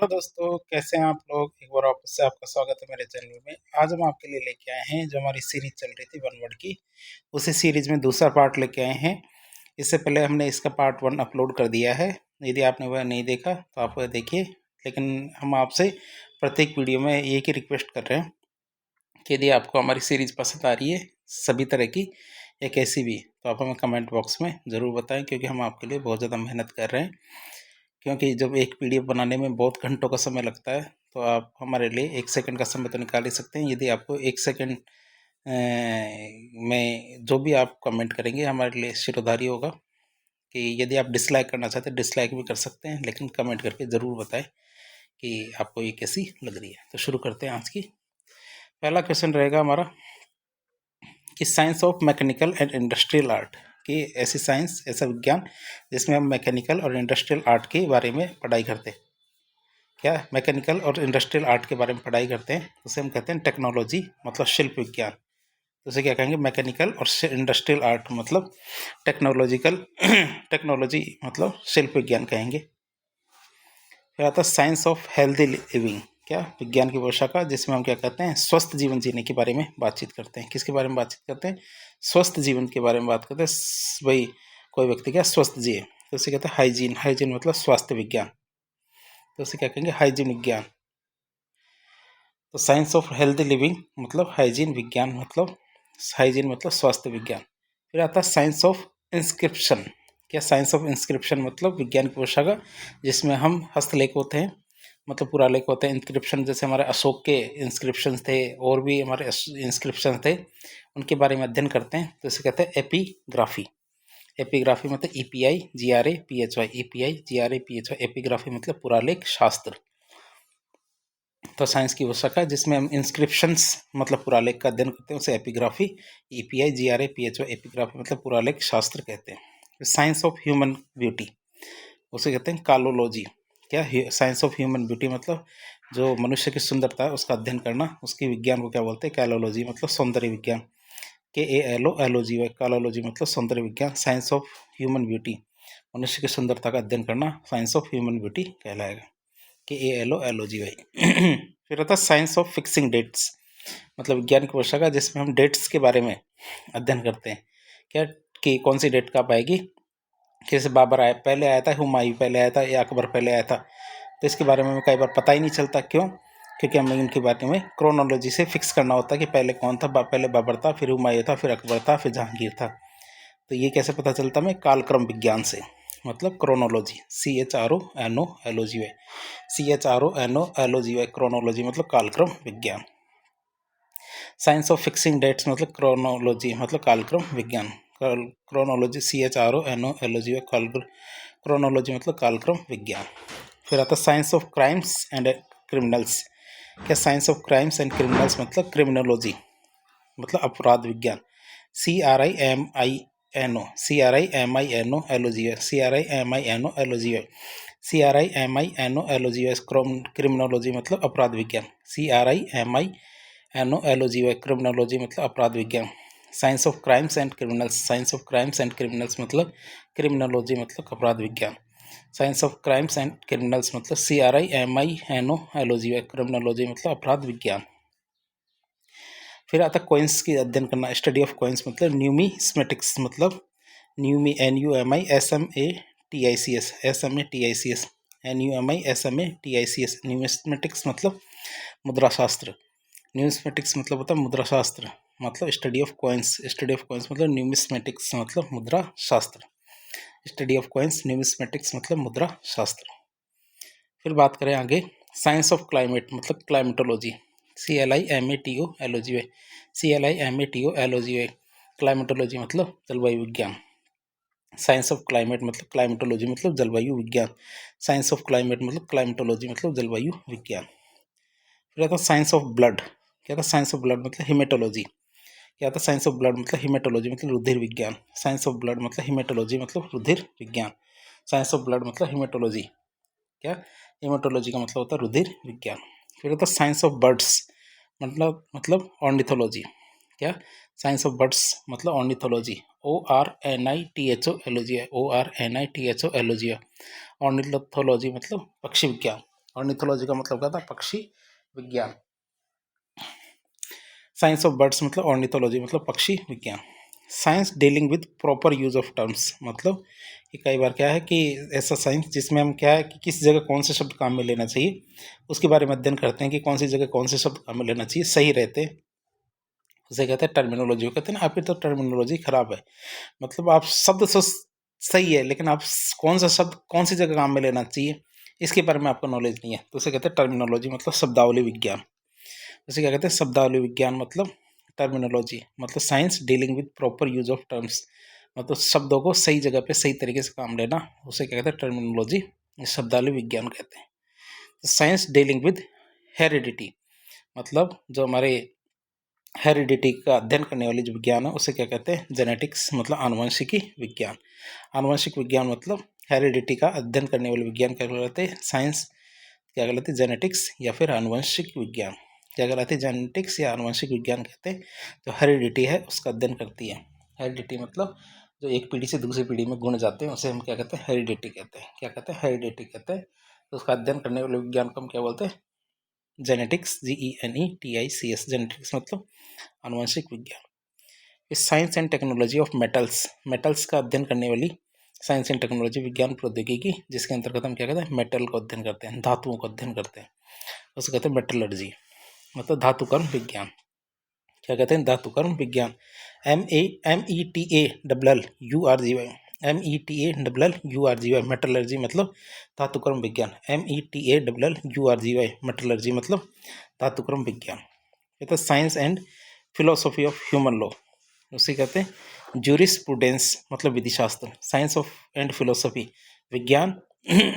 Hello दोस्तों, कैसे हैं आप लोग। एक बार वापस से आपका स्वागत है मेरे चैनल में। आज हम आपके लिए लेके आए हैं जो हमारी सीरीज चल रही थी वन वर्ड की, उसी सीरीज में दूसरा पार्ट लेके आए हैं। इससे पहले हमने इसका पार्ट 1 अपलोड कर दिया है। यदि आपने वह नहीं देखा तो आप वह देखिए। लेकिन हम आपसे प्रत्येक वीडियो में एक ही रिक्वेस्ट कर रहे हैं कि यदि आपको हमारी सीरीज़ पसंद आ रही है सभी तरह की या कैसी भी, तो आप हमें कमेंट बॉक्स में ज़रूर बताएं, क्योंकि हम आपके लिए बहुत ज़्यादा मेहनत कर रहे हैं। क्योंकि जब एक पीडीएफ बनाने में बहुत घंटों का समय लगता है, तो आप हमारे लिए 1 सेकंड का समय तो निकाल ही सकते हैं। यदि आपको 1 सेकंड में जो भी आप कमेंट करेंगे हमारे लिए शिरोधार्य होगा। कि यदि आप डिसलाइक करना चाहते हैं डिसलाइक भी कर सकते हैं, लेकिन कमेंट करके ज़रूर बताएं कि आपको ये कैसी लग रही है। तो शुरू करते हैं आज की। पहला क्वेश्चन रहेगा हमारा कि science of mechanical and industrial art, कि ऐसी साइंस, ऐसा विज्ञान जिसमें हम मैकेनिकल और इंडस्ट्रियल आर्ट के बारे में पढ़ाई करते हैं। क्या मैकेनिकल और इंडस्ट्रियल आर्ट के बारे में पढ़ाई करते हैं, उसे हम कहते हैं टेक्नोलॉजी, मतलब शिल्प विज्ञान। तो उसे क्या कहेंगे, मैकेनिकल और इंडस्ट्रियल आर्ट मतलब टेक्नोलॉजिकल टेक्नोलॉजी मतलब शिल्प विज्ञान कहेंगे। फिर आता है साइंस ऑफ हेल्दी लिविंग, क्या विज्ञान की वो शाखा जिसमें हम क्या कहते हैं, स्वस्थ जीवन जीने के बारे में बातचीत करते हैं। किसके बारे में बातचीत करते हैं, स्वस्थ जीवन के बारे में बात करते हैं। भाई कोई व्यक्ति क्या स्वस्थ जिए, तो उसे कहते हैं हाइजीन। हाइजीन मतलब स्वास्थ्य विज्ञान, तो उसे क्या कहेंगे, हाइजीन विज्ञान। तो साइंस ऑफ हेल्दी लिविंग मतलब हाइजीन विज्ञान, मतलब हाइजीन मतलब स्वास्थ्य विज्ञान। फिर आता है साइंस ऑफ इंस्क्रिप्शन, क्या साइंस ऑफ इंस्क्रिप्शन मतलब विज्ञान की वो शाखा जिसमें हम हस्तलेख होते हैं, मतलब पुरालेख होते हैं। इंस्क्रिप्शन जैसे हमारे अशोक के इंस्क्रिप्शन थे और भी हमारे इंस्क्रिप्शन थे, उनके बारे में अध्ययन करते हैं। तो इसे कहते हैं एपिग्राफी। एपिग्राफी मतलब EPIGRAPHY, EPIGRAPHY, एपिग्राफी मतलब पुरालेख शास्त्र। तो साइंस की वो शाखा जिसमें हम इंस्क्रिप्शंस मतलब पुरालेख का अध्ययन करते हैं, उसे एपिग्राफी, EPIGRAPHY, एपिग्राफी मतलब पुरालेख शास्त्र कहते हैं। साइंस ऑफ ह्यूमन ब्यूटी, उसे कहते हैं कालोलॉजी। क्या साइंस ऑफ ह्यूमन ब्यूटी मतलब जो मनुष्य की सुंदरता है उसका अध्ययन करना, उसकी विज्ञान को क्या बोलते हैं, कैलोलॉजी मतलब सौंदर्य विज्ञान। KALOLOGY, कालोलॉजी मतलब सौंदर्य विज्ञान। साइंस ऑफ ह्यूमन ब्यूटी मनुष्य की सुंदरता का अध्ययन करना साइंस ऑफ ह्यूमन ब्यूटी कहलाएगा, KALOLOGY। फिर आता है साइंस ऑफ फिक्सिंग डेट्स, मतलब विज्ञान की वो शाखा जिसमें हम डेट्स के बारे में अध्ययन करते हैं। क्या कि कौन सी डेट कब आएगी, जैसे बाबर आया पहले आया था, हुमायूं पहले आया था या अकबर पहले आया था, तो इसके बारे में हमें कई बार पता ही नहीं चलता। क्यों, क्योंकि हमें उनके बारे में क्रोनोलॉजी से फिक्स करना होता है कि पहले कौन था। पहले बाबर था, फिर हुमायूं था, फिर अकबर था, फिर जहांगीर था। तो ये कैसे पता चलता हमें, कालक्रम विज्ञान से, मतलब क्रोनोलॉजी, CHRONOLOGY, CHRONOLOGY, क्रोनोलॉजी मतलब कालक्रम विज्ञान। साइंस ऑफ फिक्सिंग डेट्स मतलब क्रोनोलॉजी मतलब कालक्रम विज्ञान। क्रोनोलॉजी CHRONOLOGY, क्रोनोलॉजी मतलब कालक्रम विज्ञान। फिर आता है science of crimes and criminals, क्या science of crimes and criminals मतलब क्रिमिनोलॉजी मतलब अपराध विज्ञान। CRIMINO, CRIMINOLOGY, CRIMINOLOGY, CRIMINOLOGY, criminology मतलब अपराध विज्ञान। CRIMINOLOGY, क्रिमिनोलॉजी मतलब अपराध विज्ञान। Science of crimes and criminals, science of crimes and criminals मतलब क्रिमिनोलॉजी मतलब अपराध विज्ञान। Science of crimes and criminals मतलब CRIMINOLOGY, क्रिमिनोलॉजी मतलब अपराध विज्ञान। फिर आता कॉइन्स की अध्ययन करना, स्टडी ऑफ कॉइन्स मतलब न्यूमिस्मेटिक्स, मतलब न्यूमी NUMISMATICS, SMATICS, NUMISMATICS, न्यूमिस्मेटिक्स मतलब मुद्रा शास्त्र। न्यूमिस्मेटिक्स मतलब होता है मुद्रा शास्त्र, मतलब study of coins. Study of coins मतलब न्यूमिस्मेटिक्स मतलब मुद्रा शास्त्र। स्टडी ऑफ कॉइन्स, न्यूमिस्मेटिक्स मतलब मुद्रा शास्त्र। फिर बात करें आगे, साइंस ऑफ क्लाइमेट मतलब क्लाइमेटोलॉजी। CLIMATOLOGY, CLIMATOLOGY, क्लाइमेटोलॉजी मतलब जलवायु विज्ञान। साइंस ऑफ क्लाइमेट मतलब क्लाइमेटोलॉजी मतलब जलवायु विज्ञान। साइंस ऑफ क्लाइमेट मतलब क्लाइमेटोलॉजी मतलब जलवायु विज्ञान। फिर आता साइंस ऑफ ब्लड, क्या था साइंस ऑफ ब्लड मतलब हिमेटोलॉजी। क्या था साइंस ऑफ ब्लड मतलब हिमेटोलॉजी मतलब रुधिर विज्ञान। साइंस ऑफ ब्लड मतलब हिमेटोलॉजी मतलब रुधिर विज्ञान। साइंस ऑफ ब्लड मतलब हिमेटोलॉजी, क्या हिमेटोलॉजी का मतलब होता है रुधिर विज्ञान। फिर होता है साइंस ऑफ बर्ड्स, मतलब ऑर्निथोलॉजी। क्या साइंस ऑफ बर्ड्स मतलब ऑर्निथोलॉजी, ORNITHOLOGY, ORNITHOLOGY। ऑर्निथोलॉजी मतलब पक्षी विज्ञान। ऑर्निथोलॉजी का मतलब क्या था, पक्षी विज्ञान। साइंस ऑफ बर्ड्स मतलब ऑर्निथोलॉजी मतलब पक्षी विज्ञान। Science dealing with proper use of terms मतलब कि कई बार क्या है कि ऐसा साइंस जिसमें हम क्या है कि किस जगह कौन से शब्द काम में लेना चाहिए उसके बारे में अध्ययन करते हैं कि कौन सी जगह कौन से शब्द काम में लेना चाहिए सही रहते, उसे कहते हैं टर्मिनोलॉजी। कहते हैं ना आपकी तो टर्मिनोलॉजी खराब है, मतलब आप शब्द तो सही है लेकिन आप कौन सा शब्द कौन सी जगह काम में लेना चाहिए इसके बारे में आपको नॉलेज नहीं है, तो उसे कहते हैं टर्मिनोलॉजी मतलब शब्दावली विज्ञान। उसे क्या कहते हैं, शब्दावली विज्ञान मतलब टर्मिनोलॉजी मतलब science dealing with proper use of terms मतलब शब्दों को सही जगह पे सही तरीके से काम लेना, उसे क्या कहते हैं टर्मिनोलॉजी, शब्दावली विज्ञान कहते हैं। साइंस डीलिंग विद हेरिडिटी मतलब जो हमारे हेरिडिटी का अध्ययन करने वाली जो विज्ञान है उसे क्या कहते हैं जेनेटिक्स मतलब आनुवंशिकी विज्ञान। आनुवंशिक विज्ञान मतलब हेरिडिटी का अध्ययन करने वाले विज्ञान क्या कहलाते हैं, साइंस क्या कहलाती है जेनेटिक्स या फिर आनुवंशिक विज्ञान। क्या कहलाती है जेनेटिक्स या आनुवंशिक विज्ञान कहते हैं, जो हेरिडिटी है उसका अध्ययन करती है। हेरिडिटी मतलब जो एक पीढ़ी से दूसरी पीढ़ी में गुण जाते हैं उसे हम क्या कहते हैं हेरिडिटी कहते हैं। क्या कहते हैं हेरिडिटी कहते हैं, तो उसका अध्ययन करने वाले विज्ञान को हम क्या बोलते हैं जेनेटिक्स, GENETICS जेनेटिक्स मतलब आनुवंशिक विज्ञान। इस science and technology of metals, metals का अध्ययन करने वाली साइंस एंड टेक्नोलॉजी विज्ञान प्रौद्योगिकी जिसके अंतर्गत हम क्या कहते हैं मेटल को अध्ययन करते हैं, धातुओं को अध्ययन करते हैं, उसे कहते हैं मेटलर्जी मतलब धातुकर्म विज्ञान। क्या कहते हैं धातुकर्म विज्ञान। METALLURGY METALLURGY मेटलर्जी मतलब धातुकर्म विज्ञान। METALLURGY मेटलर्जी मतलब धातुकर्म विज्ञान। कहते हैं science and philosophy of human law, उसे कहते हैं जूरिस्प्रूडेंस मतलब विधि शास्त्र। साइंस ऑफ एंड फिलोसॉफी विज्ञान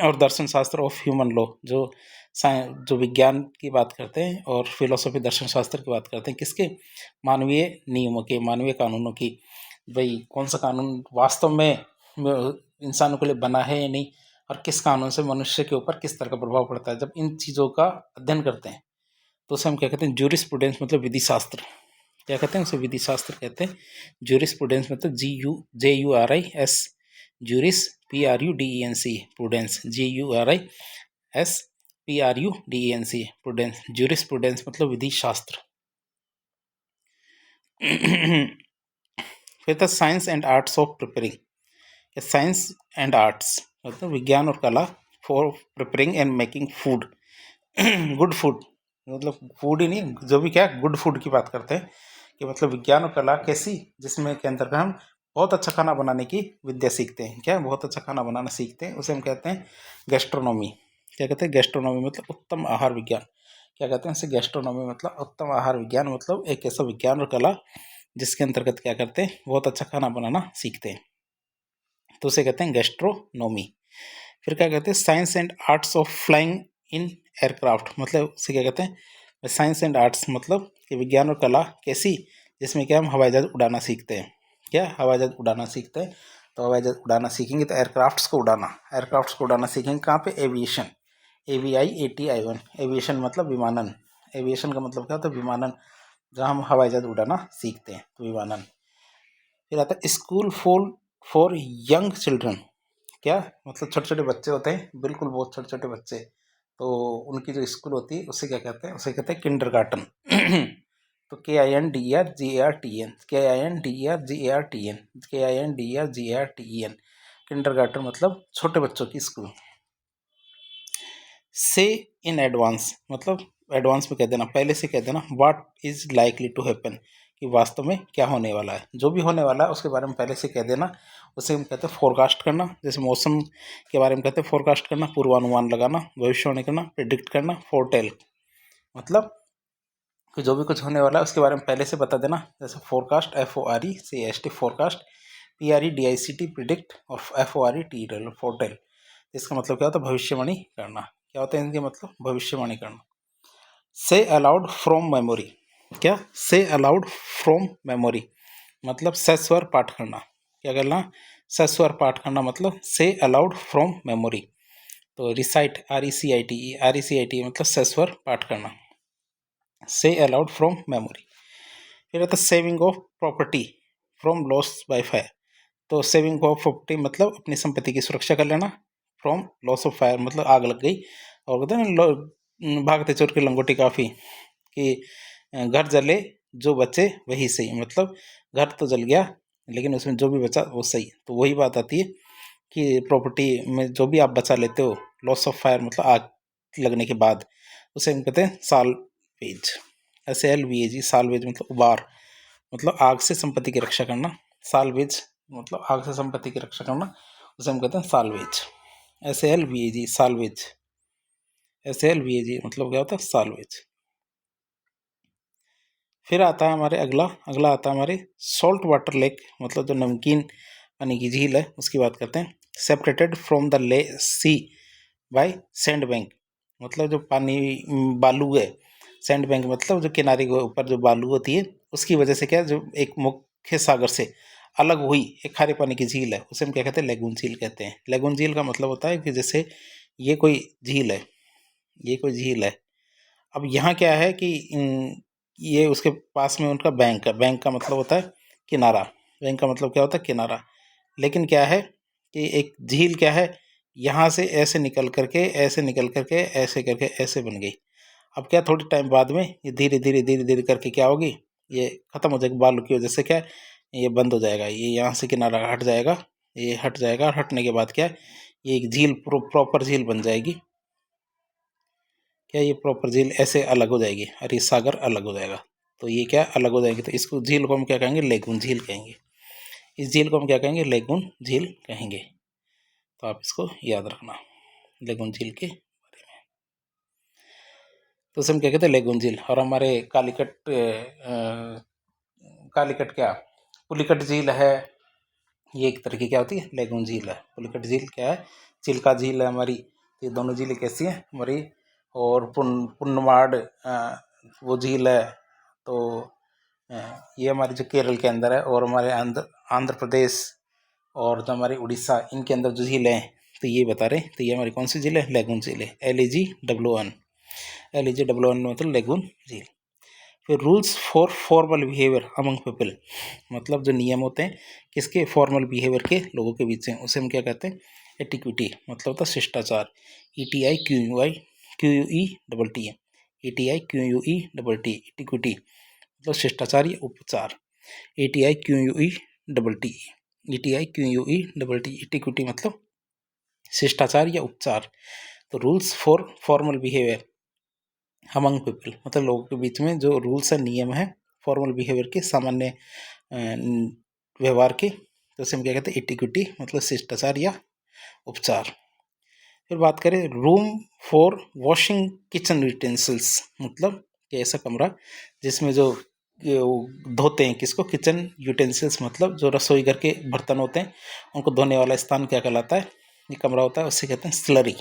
और दर्शन शास्त्र ऑफ ह्यूमन लॉ जो विज्ञान की बात करते हैं और फिलोसॉफी दर्शन शास्त्र की बात करते हैं किसके, मानवीय नियमों के, मानवीय कानूनों की। भाई कौन सा कानून वास्तव में इंसानों के लिए बना है या नहीं और किस कानून से मनुष्य के ऊपर किस तरह का प्रभाव पड़ता है, जब इन चीज़ों का अध्ययन करते हैं तो उसे हम क्या कहते हैं जूरिस्प्रूडेंस मतलब विधि शास्त्र। क्या कहते हैं उसे विधि शास्त्र कहते हैं। जूरिस्प्रूडेंस मतलब JURIS juris PRUDENC prudence JURIS PRUDENC prudence jurisprudence मतलब विधि शास्त्र। फिर था science and arts of preparing. Science and arts मतलब विज्ञान और कला for preparing and making food good food मतलब फूड ही नहीं, जो भी क्या गुड फूड की बात करते हैं कि मतलब विज्ञान और कला कैसी जिसमें के अंतर्गत हम बहुत अच्छा खाना बनाने की विद्या सीखते हैं, क्या बहुत अच्छा खाना बनाना सीखते हैं, उसे हम कहते हैं गैस्ट्रोनॉमी। क्या कहते हैं गैस्ट्रोनॉमी मतलब उत्तम आहार विज्ञान। क्या कहते हैं इसे गैस्ट्रोनॉमी मतलब उत्तम आहार विज्ञान मतलब एक ऐसा विज्ञान और कला जिसके अंतर्गत क्या करते हैं बहुत अच्छा खाना बनाना सीखते हैं, तो उसे कहते हैं गैस्ट्रोनॉमी। फिर क्या कहते हैं science and arts of flying in aircraft मतलब उसे क्या कहते हैं साइंस एंड आर्ट्स मतलब कि विज्ञान और कला कैसी जिसमें क्या हम हवाई जहाज उड़ाना सीखते हैं। क्या हवाई जहाज उड़ाना सीखते हैं, तो हवाई जहाज उड़ाना सीखेंगे तो एयरक्राफ्ट्स को उड़ाना सीखेंगे कहाँ पे, एविएशन AVIATION एविएशन मतलब विमानन। एविएशन का मतलब क्या होता है विमानन, जहाँ हम हवाई जहाज उड़ाना सीखते हैं तो विमानन। फिर आता है स्कूल फॉर यंग चिल्ड्रन। क्या मतलब छोटे छोटे बच्चे होते हैं, बिल्कुल बहुत छोटे छोटे बच्चे, तो उनकी जो स्कूल होती है उसे क्या कहते हैं, उसे कहते हैं किंडरगार्टन। तो KINDERGARTEN KINDERGARTEN किंडरगार्टन मतलब छोटे बच्चों की स्कूल। से इन एडवांस मतलब एडवांस में कह देना, पहले से कह देना what is likely to happen कि वास्तव में क्या होने वाला है, जो भी होने वाला है उसके बारे में पहले से कह देना, उसे हम कहते हैं फोरकास्ट करना। जैसे मौसम के बारे में कहते हैं फोरकास्ट करना, पूर्वानुमान लगाना, भविष्यवाणी करना, प्रिडिक्ट करना, फोरटेल मतलब कि जो भी कुछ होने वाला है उसके बारे में पहले से बता देना। जैसे forecast FORECAST forecast, PREDICT predict और FORETEL फोरटेल। इसका मतलब क्या होता है भविष्यवाणी करना। क्या होता है इनके मतलब भविष्यवाणी करना। से अलाउड फ्रॉम मेमोरी। क्या से अलाउड फ्रॉम मेमोरी मतलब सस्वर पाठ करना। क्या करना, सस्वर पाठ करना मतलब से अलाउड फ्रॉम मेमोरी। तो रिसाइट RECITE मतलब सस्वर पाठ करना, से अलाउड फ्रॉम मेमोरी। फिर आता है saving of property from loss by fire. तो सेविंग ऑफ प्रॉपर्टी मतलब अपनी संपत्ति की सुरक्षा कर लेना, फ्रॉम लॉस ऑफ फायर मतलब आग लग गई और कहते हैं ना भागते चोर की लंगोटी काफ़ी, कि घर जले जो बचे वही सही, मतलब घर तो जल गया लेकिन उसमें जो भी बचा वो सही। तो वही बात आती है कि प्रॉपर्टी में जो भी आप बचा लेते हो, लॉस ऑफ फायर मतलब आग लगने के बाद, उसे हम कहते हैं साल्वेज। SALVAG, साल्वेज मतलब उबार, मतलब आग से संपत्ति की रक्षा करना। साल्वेज मतलब आग से संपत्ति की रक्षा करना, उसे हम कहते हैं साल्वेज। SALVAG, salvage. SALVAG मतलब क्या होता है? साल्वेज। फिर आता है हमारे अगला आता है हमारे सॉल्ट वाटर लेक, मतलब जो नमकीन पानी की झील है उसकी बात करते हैं। Separated from the sea by sand bank, मतलब जो पानी बालू है, सैंड बैंक मतलब जो किनारे के ऊपर जो बालू होती है उसकी वजह से क्या है, जो एक मुख्य सागर से अलग हुई एक खारे पानी की झील है, उसे हम क्या कहते हैं? लेगून झील कहते हैं। लेगून झील का मतलब होता है कि जैसे ये कोई झील है, ये कोई झील है, अब यहाँ क्या है कि ये उसके पास में उनका बैंक है। बैंक का मतलब होता है किनारा, बैंक का मतलब क्या होता है? किनारा। लेकिन क्या है कि एक झील क्या है, यहाँ से ऐसे निकल करके ऐसे निकल करके ऐसे करके ऐसे बन गई। अब क्या थोड़ी टाइम बाद में ये धीरे धीरे धीरे धीरे करके क्या होगी, ये ख़त्म हो जाएगी बालू की वजह से। क्या है, ये बंद हो जाएगा, ये यहाँ से किनारा हट जाएगा, ये हट जाएगा, और हटने के बाद क्या है, ये एक झील प्रॉपर झील बन जाएगी। क्या ये प्रॉपर झील ऐसे अलग हो जाएगी और ये सागर अलग हो जाएगा। तो ये क्या अलग हो जाएगी, तो इसको झील को हम क्या कहेंगे? लेगून झील कहेंगे। इस झील को हम क्या कहेंगे? लेगून झील कहेंगे। तो आप इसको याद रखना, लेगून झील के बारे में। तो उसे हम क्या कहते हैं? लेगून झील। और हमारे कालीकट क्या पुलिकट झील है, ये एक तरह की क्या होती है? लेगून झील है। पुलिकट झील क्या है? चिल्का झील है हमारी। ये दोनों झीलें कैसी हैं हमारी? और पुन्नमाड वो झील है। तो अ, ये हमारे जो केरल के अंदर है, और हमारे आंध्र प्रदेश और जो हमारे उड़ीसा, इनके अंदर जो झील है, तो ये बता रहे। तो ये हमारी कौन सी झील है? लेगून झील है। LAGWN, LAGWN मतलब लेगून झील। फिर rules for formal behaviour among people, मतलब जो नियम होते हैं किसके? फॉर्मल बिहेवियर के लोगों के बीच में, उसे हम क्या कहते हैं? एटिक्विटी, मतलब होता है शिष्टाचार। ETIQUI एटिक्विटी मतलब शिष्टाचार या उपचार। ETIQUE एटिक्विटी मतलब शिष्टाचार या उपचार। तो rules for formal behaviour among people मतलब लोगों के बीच में जो रूल्स एंड नियम है फॉर्मल बिहेवियर के, सामान्य व्यवहार के, तो उसे हम क्या कहते हैं? एटिक्विटी मतलब शिष्टाचार या उपचार। फिर बात करें room for washing kitchen utensils, मतलब कि ऐसा कमरा जिसमें जो धोते हैं किसको? किचन यूटेंसिल्स मतलब जो रसोई घर के बर्तन होते हैं उनको धोने वाला स्थान क्या कहलाता है? ये कमरा होता है, उससे कहते हैं स्लरी।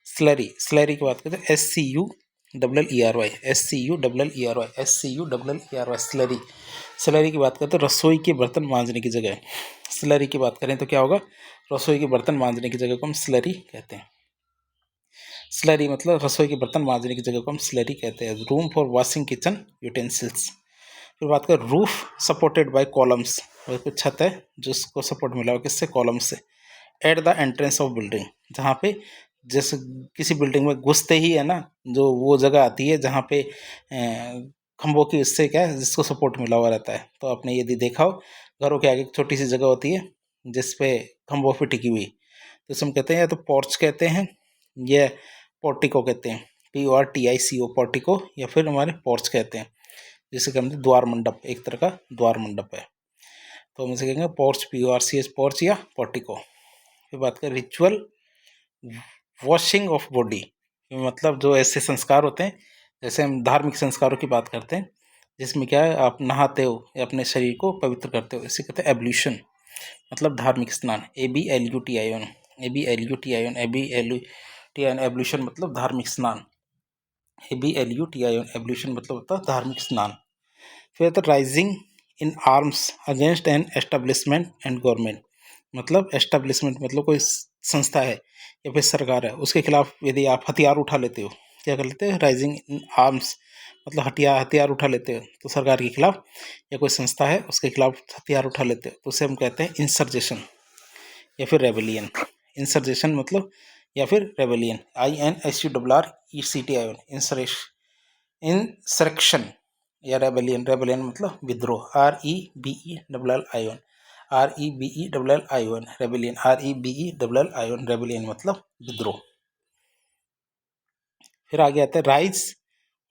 स्लरी की बात करते हैं SCUERY स्लरी की बात करते हैं रसोई के बर्तन मांजने की जगह। स्लरी की बात करें तो क्या होगा? रसोई के बर्तन मांजने की जगह को हम स्लरी कहते हैं। स्लरी मतलब रसोई के बर्तन मांजने की जगह को हम स्लरी कहते हैं। Room for washing kitchen utensils. फिर बात करें रूफ सपोर्टेड बाय कॉलम्स, कुछ छत है जिसको सपोर्ट मिला हो किससे? कॉलम से। At the entrance of building, जहाँ पे जैसे किसी बिल्डिंग में घुसते ही है ना, जो वो जगह आती है जहाँ पे खंभों की उससे क्या है, जिसको सपोर्ट मिला हुआ रहता है। तो आपने यदि देखा हो घरों के आगे एक छोटी सी जगह होती है जिस पे खंभों पे टिकी हुई, तो इसे हम कहते हैं या तो पोर्च कहते हैं या पोर्टिको कहते हैं, PORTICO पोर्टिको, या फिर हमारे पोर्च कहते हैं जिसे कहते हैं द्वार मंडप, एक तरह का द्वार मंडप है। तो हम इसे कहेंगे पोर्च, PORCH पोर्च या पोर्टिको। फिर बात करें रिचुअल वॉशिंग ऑफ बॉडी, मतलब जो ऐसे संस्कार होते हैं, जैसे हम धार्मिक संस्कारों की बात करते हैं जिसमें क्या है, आप नहाते हो या अपने शरीर को पवित्र करते हो, इसे कहते हैं एब्ल्यूशन, मतलब धार्मिक स्नान। ABLUTION एब्ल्यूशन मतलब धार्मिक स्नान। ABLUTION एब्ल्यूशन मतलब होता है धार्मिक स्नान। फिर आता rising in arms against an establishment and government, मतलब एस्टेब्लिशमेंट मतलब कोई संस्था है या फिर सरकार है, उसके खिलाफ यदि आप हथियार उठा लेते हो, क्या कर लेते हैं? राइजिंग इन आर्म्स मतलब हथियार उठा लेते हो, तो सरकार के खिलाफ या कोई संस्था है उसके खिलाफ हथियार उठा लेते हो, तो उसे हम कहते हैं इंसर्जेशन या फिर रेबेलियन। इंसर्जेशन मतलब या फिर रेबेलियन, INSURRECTION, इंसरेक्शन या रेबेलियन मतलब विद्रोह, REBELLION, रेबेलियन, रेबेलियन मतलब विद्रोह। फिर आगे आता है राइज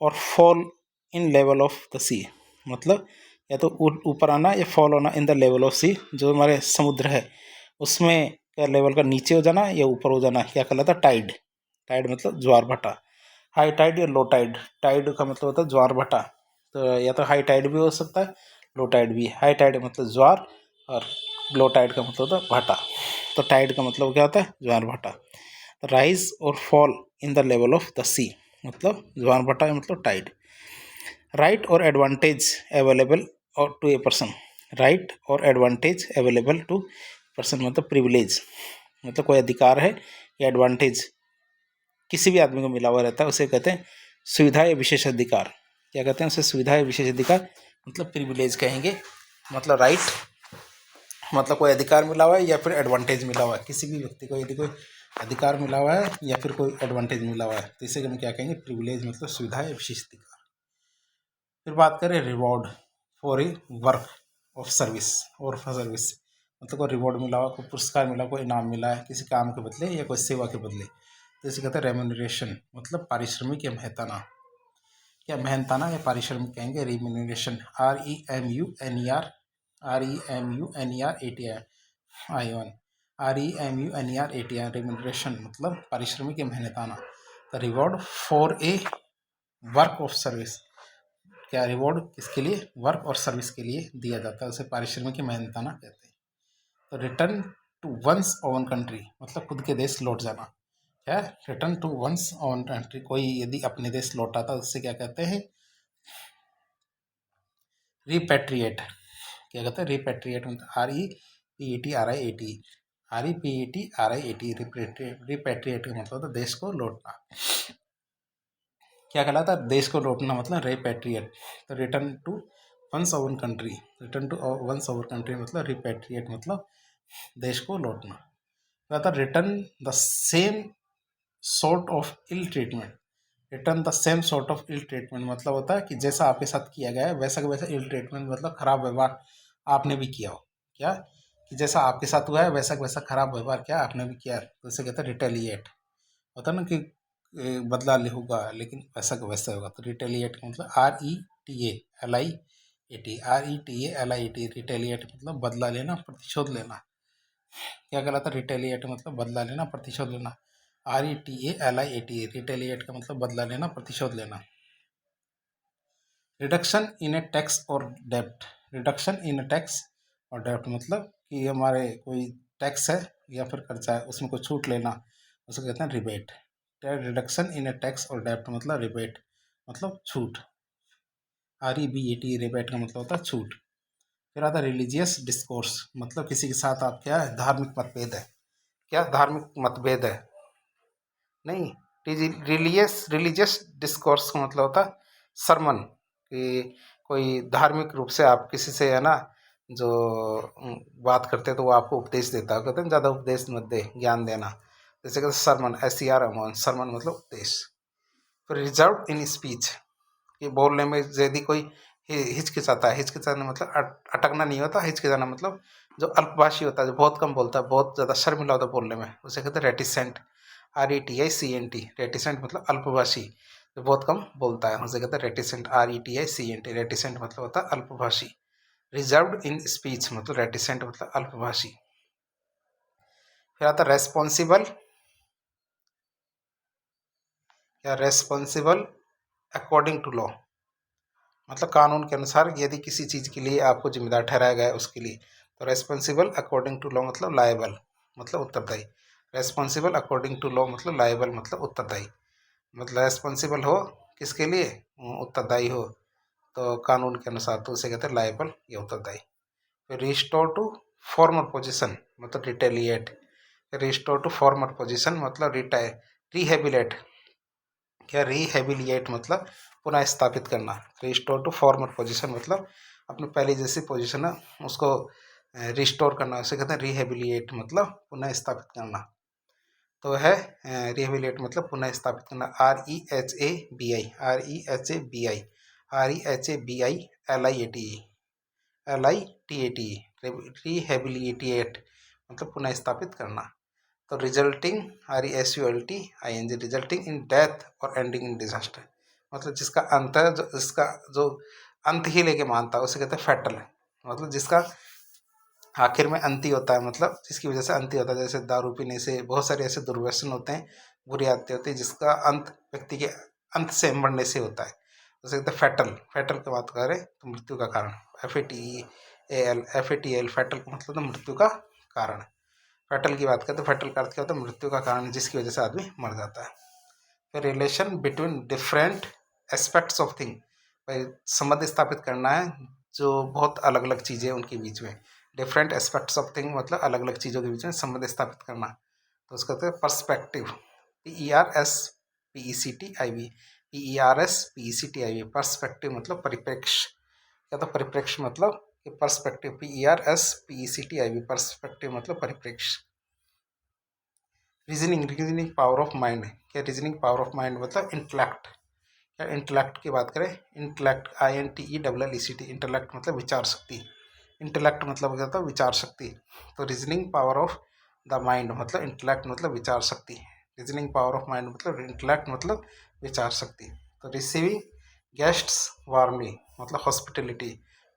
और fall in level of the sea, मतलब या तो ऊपर आना या फॉल होना in the level of sea, जो हमारे समुद्र है उसमें क्या लेवल का नीचे हो जाना या ऊपर हो जाना, क्या कहलाता है टाइड। टाइड मतलब ज्वार भाटा, हाई टाइड या लो टाइड। टाइड का मतलब होता है ज्वार भाटा, तो या तो हाई टाइड भी हो सकता है, लो टाइड भी। हाई टाइड मतलब ज्वार और लो टाइड का मतलब होता है भाटा। तो टाइड का मतलब क्या होता है ज्वार भाटा। राइज और fall in the level of the sea मतलब ज्वार भाटा मतलब टाइड। राइट और एडवांटेज अवेलेबल और टू ए पर्सन, राइट और एडवांटेज अवेलेबल टू पर्सन मतलब प्रिविलेज, मतलब कोई अधिकार है या एडवांटेज किसी भी आदमी को मिला हुआ रहता है, उसे कहते हैं सुविधा या विशेष अधिकार। क्या कहते हैं उसे, सुविधा या विशेष अधिकार मतलब प्रिविलेज कहेंगे। मतलब राइट मतलब कोई अधिकार मिला हुआ है या फिर एडवांटेज मिला हुआ है, किसी भी व्यक्ति को यदि कोई अधिकार मिला हुआ है या फिर कोई एडवांटेज मिला हुआ है तो इसे हम क्या कहेंगे, प्रिविलेज मतलब सुविधा या विशेष अधिकार। फिर बात करें reward for a work of service और फॉर सर्विस, मतलब कोई रिवॉर्ड मिला हुआ, कोई पुरस्कार मिला, कोई इनाम मिला है किसी काम के बदले या कोई सेवा के बदले, तो इसे कहते हैं रेम्यूनरेशन मतलब पारिश्रमिक या मेहताना। क्या मेहनताना या पारिश्रमिक कहेंगे, रिम्यूनरेशन, REMUNERATION, रेम्यूनरेशन मतलब पारिश्रमिक या मेहनताना। The reward for a work of service, क्या रिवॉर्ड किसके लिए, वर्क और सर्विस के लिए दिया जाता है, उसे पारिश्रमिक या मेहनताना कहते हैं। तो return to one's own country मतलब खुद के देश लौट जाना। क्या, return to one's own country, कोई यदि अपने देश लौटा था उससे क्या कहते हैं, रिपेट्रिएट। क्या कहते हैं, रिपेट्रिएट मतलब REPETRIAT, रिपेट्रिएट का मतलब होता है देश को लौटना। क्या कहलाता है, देश को लौटना मतलब रिपेट्रिएट। तो return to one's own country, return to one's own country मतलब रिपेट्रिएट मतलब देश को लौटना। कहता है return the same sort of ill treatment, return the same sort of ill treatment मतलब होता है कि जैसा आपके साथ किया गया है वैसा का वैसा इल ट्रीटमेंट मतलब खराब व्यवहार आपने भी किया हो। क्या, कि जैसा आपके साथ हुआ है वैसा का वैसा खराब व्यवहार क्या आपने भी किया, तो इसे कहते हैं रिटेलिएट। होता है ना कि बदला होगा लेकिन वैसा का वैसा होगा, तो रिटेलिएट का मतलब RETALIAT, रिटेलिएट मतलब बदला लेना, प्रतिशोध लेना। क्या कहलाता है, रिटेलिएट मतलब बदला लेना, प्रतिशोध लेना। RETALIAT, रिटेलिएट का मतलब बदला लेना, प्रतिशोध लेना। रिडक्शन इन ए टैक्स और डेब्ट, रिडक्शन इन ए टैक्स और डेब्ट मतलब कि हमारे कोई टैक्स है या फिर खर्चा है उसमें कोई छूट लेना, उसको कहते हैं rebate. Reduction in A tax और डेब्ट मतलब रिबेट मतलब छूट, REBAT, रिबेट का मतलब होता है छूट। फिर आता है रिलीजियस डिस्कोर्स, मतलब किसी के साथ आप क्या है, धार्मिक मतभेद है। क्या, धार्मिक मतभेद है, नहीं, रिलीजियस डिस्कोर्स का मतलब होता है सरमन, कि कोई धार्मिक रूप से आप किसी से है ना जो बात करते हैं तो वो आपको उपदेश देता है, कहते हैं ज़्यादा उपदेश मत दे, ज्ञान देना, जैसे कहते हैं सरमन, SERMON, सरमन मतलब उपदेश। फिर रिजर्व इन स्पीच, कि बोलने में यदि कोई हिचकिचाता है, हिचकिचाना मतलब अटकना नहीं होता, हिचकिचाना मतलब जो अल्पभाषी होता है, जो बहुत कम बोलता है, बहुत ज़्यादा शर्मिला होता है बोलने में, उसे कहते हैं रेटिसेंट, RETICENT, रेटिसेंट मतलब अल्पभाषी, जो बहुत कम बोलता है उसे कहते हैं रेटिसेंट, RETICENT, रेटिसेंट मतलब होता है अल्पभाषी। रिजर्व्ड इन स्पीच मतलब रेटिसेंट मतलब अल्पभाषी। फिर आता है रेस्पॉन्सिबल, या रेस्पॉन्सिबल अकॉर्डिंग टू लॉ, मतलब कानून के अनुसार यदि किसी चीज़ के लिए आपको जिम्मेदार ठहराया गया है उसके लिए, तो रेस्पॉन्सिबल अकॉर्डिंग टू लॉ मतलब लायबल मतलब उत्तरदायी। रेस्पॉन्सिबल अकॉर्डिंग टू लॉ मतलब लायबल मतलब उत्तरदायी, मतलब रेस्पॉन्सिबल हो किसके लिए, उत्तरदायी हो तो कानून के अनुसार, तो उसे कहते हैं लायबल या उत्तरदायी। फिर रिस्टोर टू फॉर्मर पोजीशन मतलब retaliate, restore to former position मतलब रिहेबिलेट। क्या, रिहेबिलिएट मतलब पुनः स्थापित करना, रिस्टोर टू फॉर्मर पोजीशन मतलब अपनी पहले जैसी पोजीशन है उसको रिस्टोर करना, उसे कहते हैं रिहेबिलिएट मतलब पुनः स्थापित करना। तो है रिहेबिलिटेट मतलब पुनः स्थापित करना, REHABI, REHABI, REHABI, LITATE, rehabilitate मतलब पुनः स्थापित करना। तो resulting, RESULTING, resulting in death और एंडिंग इन डिजास्टर मतलब जिसका अंत है, जो अंत ही लेके मानता है उसे कहते हैं फैटल। मतलब जिसका आखिर में अंत ही होता है, मतलब जिसकी वजह से अंत ही होता है। जैसे दारू पीने से बहुत सारे ऐसे दुर्व्यसन होते हैं, बुरी आदतें होती है जिसका अंत व्यक्ति के अंत से मरने से होता है, जैसे कहते हैं फैटल। फैटल की बात करें तो मृत्यु का कारण, FATAL, फैटल का मतलब तो मृत्यु का कारण। फैटल की बात करें तो फैटल का अर्थ क्या होता है, मृत्यु का कारण जिसकी वजह से आदमी मर जाता है। फिर relation between different aspects of thing, भाई संबंध स्थापित करना है जो बहुत अलग अलग चीज़ें उनके बीच में। डिफरेंट एस्पेक्ट्स ऑफ थिंग मतलब अलग अलग चीज़ों के बीच में संबंध स्थापित करना, तो उसका कहते हैं पर्सपेक्टिव, PERSPECTIV, पर्सपेक्टिव मतलब परिप्रेक्ष्य। क्या तो परिप्रेक्ष्य मतलब कि पर्सपेक्टिव, PERSPECTIV, पर्सपेक्टिव मतलब परिप्रेक्ष्य। रीजनिंग पावर ऑफ माइंड, क्या रीजनिंग पावर ऑफ माइंड मतलब इंटेलेक्ट। क्या इंटेलेक्ट की बात करें, इंटेलेक्ट INTELLECT, इंटेलेक्ट मतलब विचार शक्ति। इंटेलेक्ट मतलब क्या होता है, विचार शक्ति। तो reasoning power of the mind मतलब इंटेलेक्ट मतलब विचार शक्ति। रीजनिंग पावर ऑफ माइंड मतलब इंटेलेक्ट मतलब विचार शक्ति। तो रिसीविंग गेस्ट्स वार्मली मतलब हॉस्पिटलिटी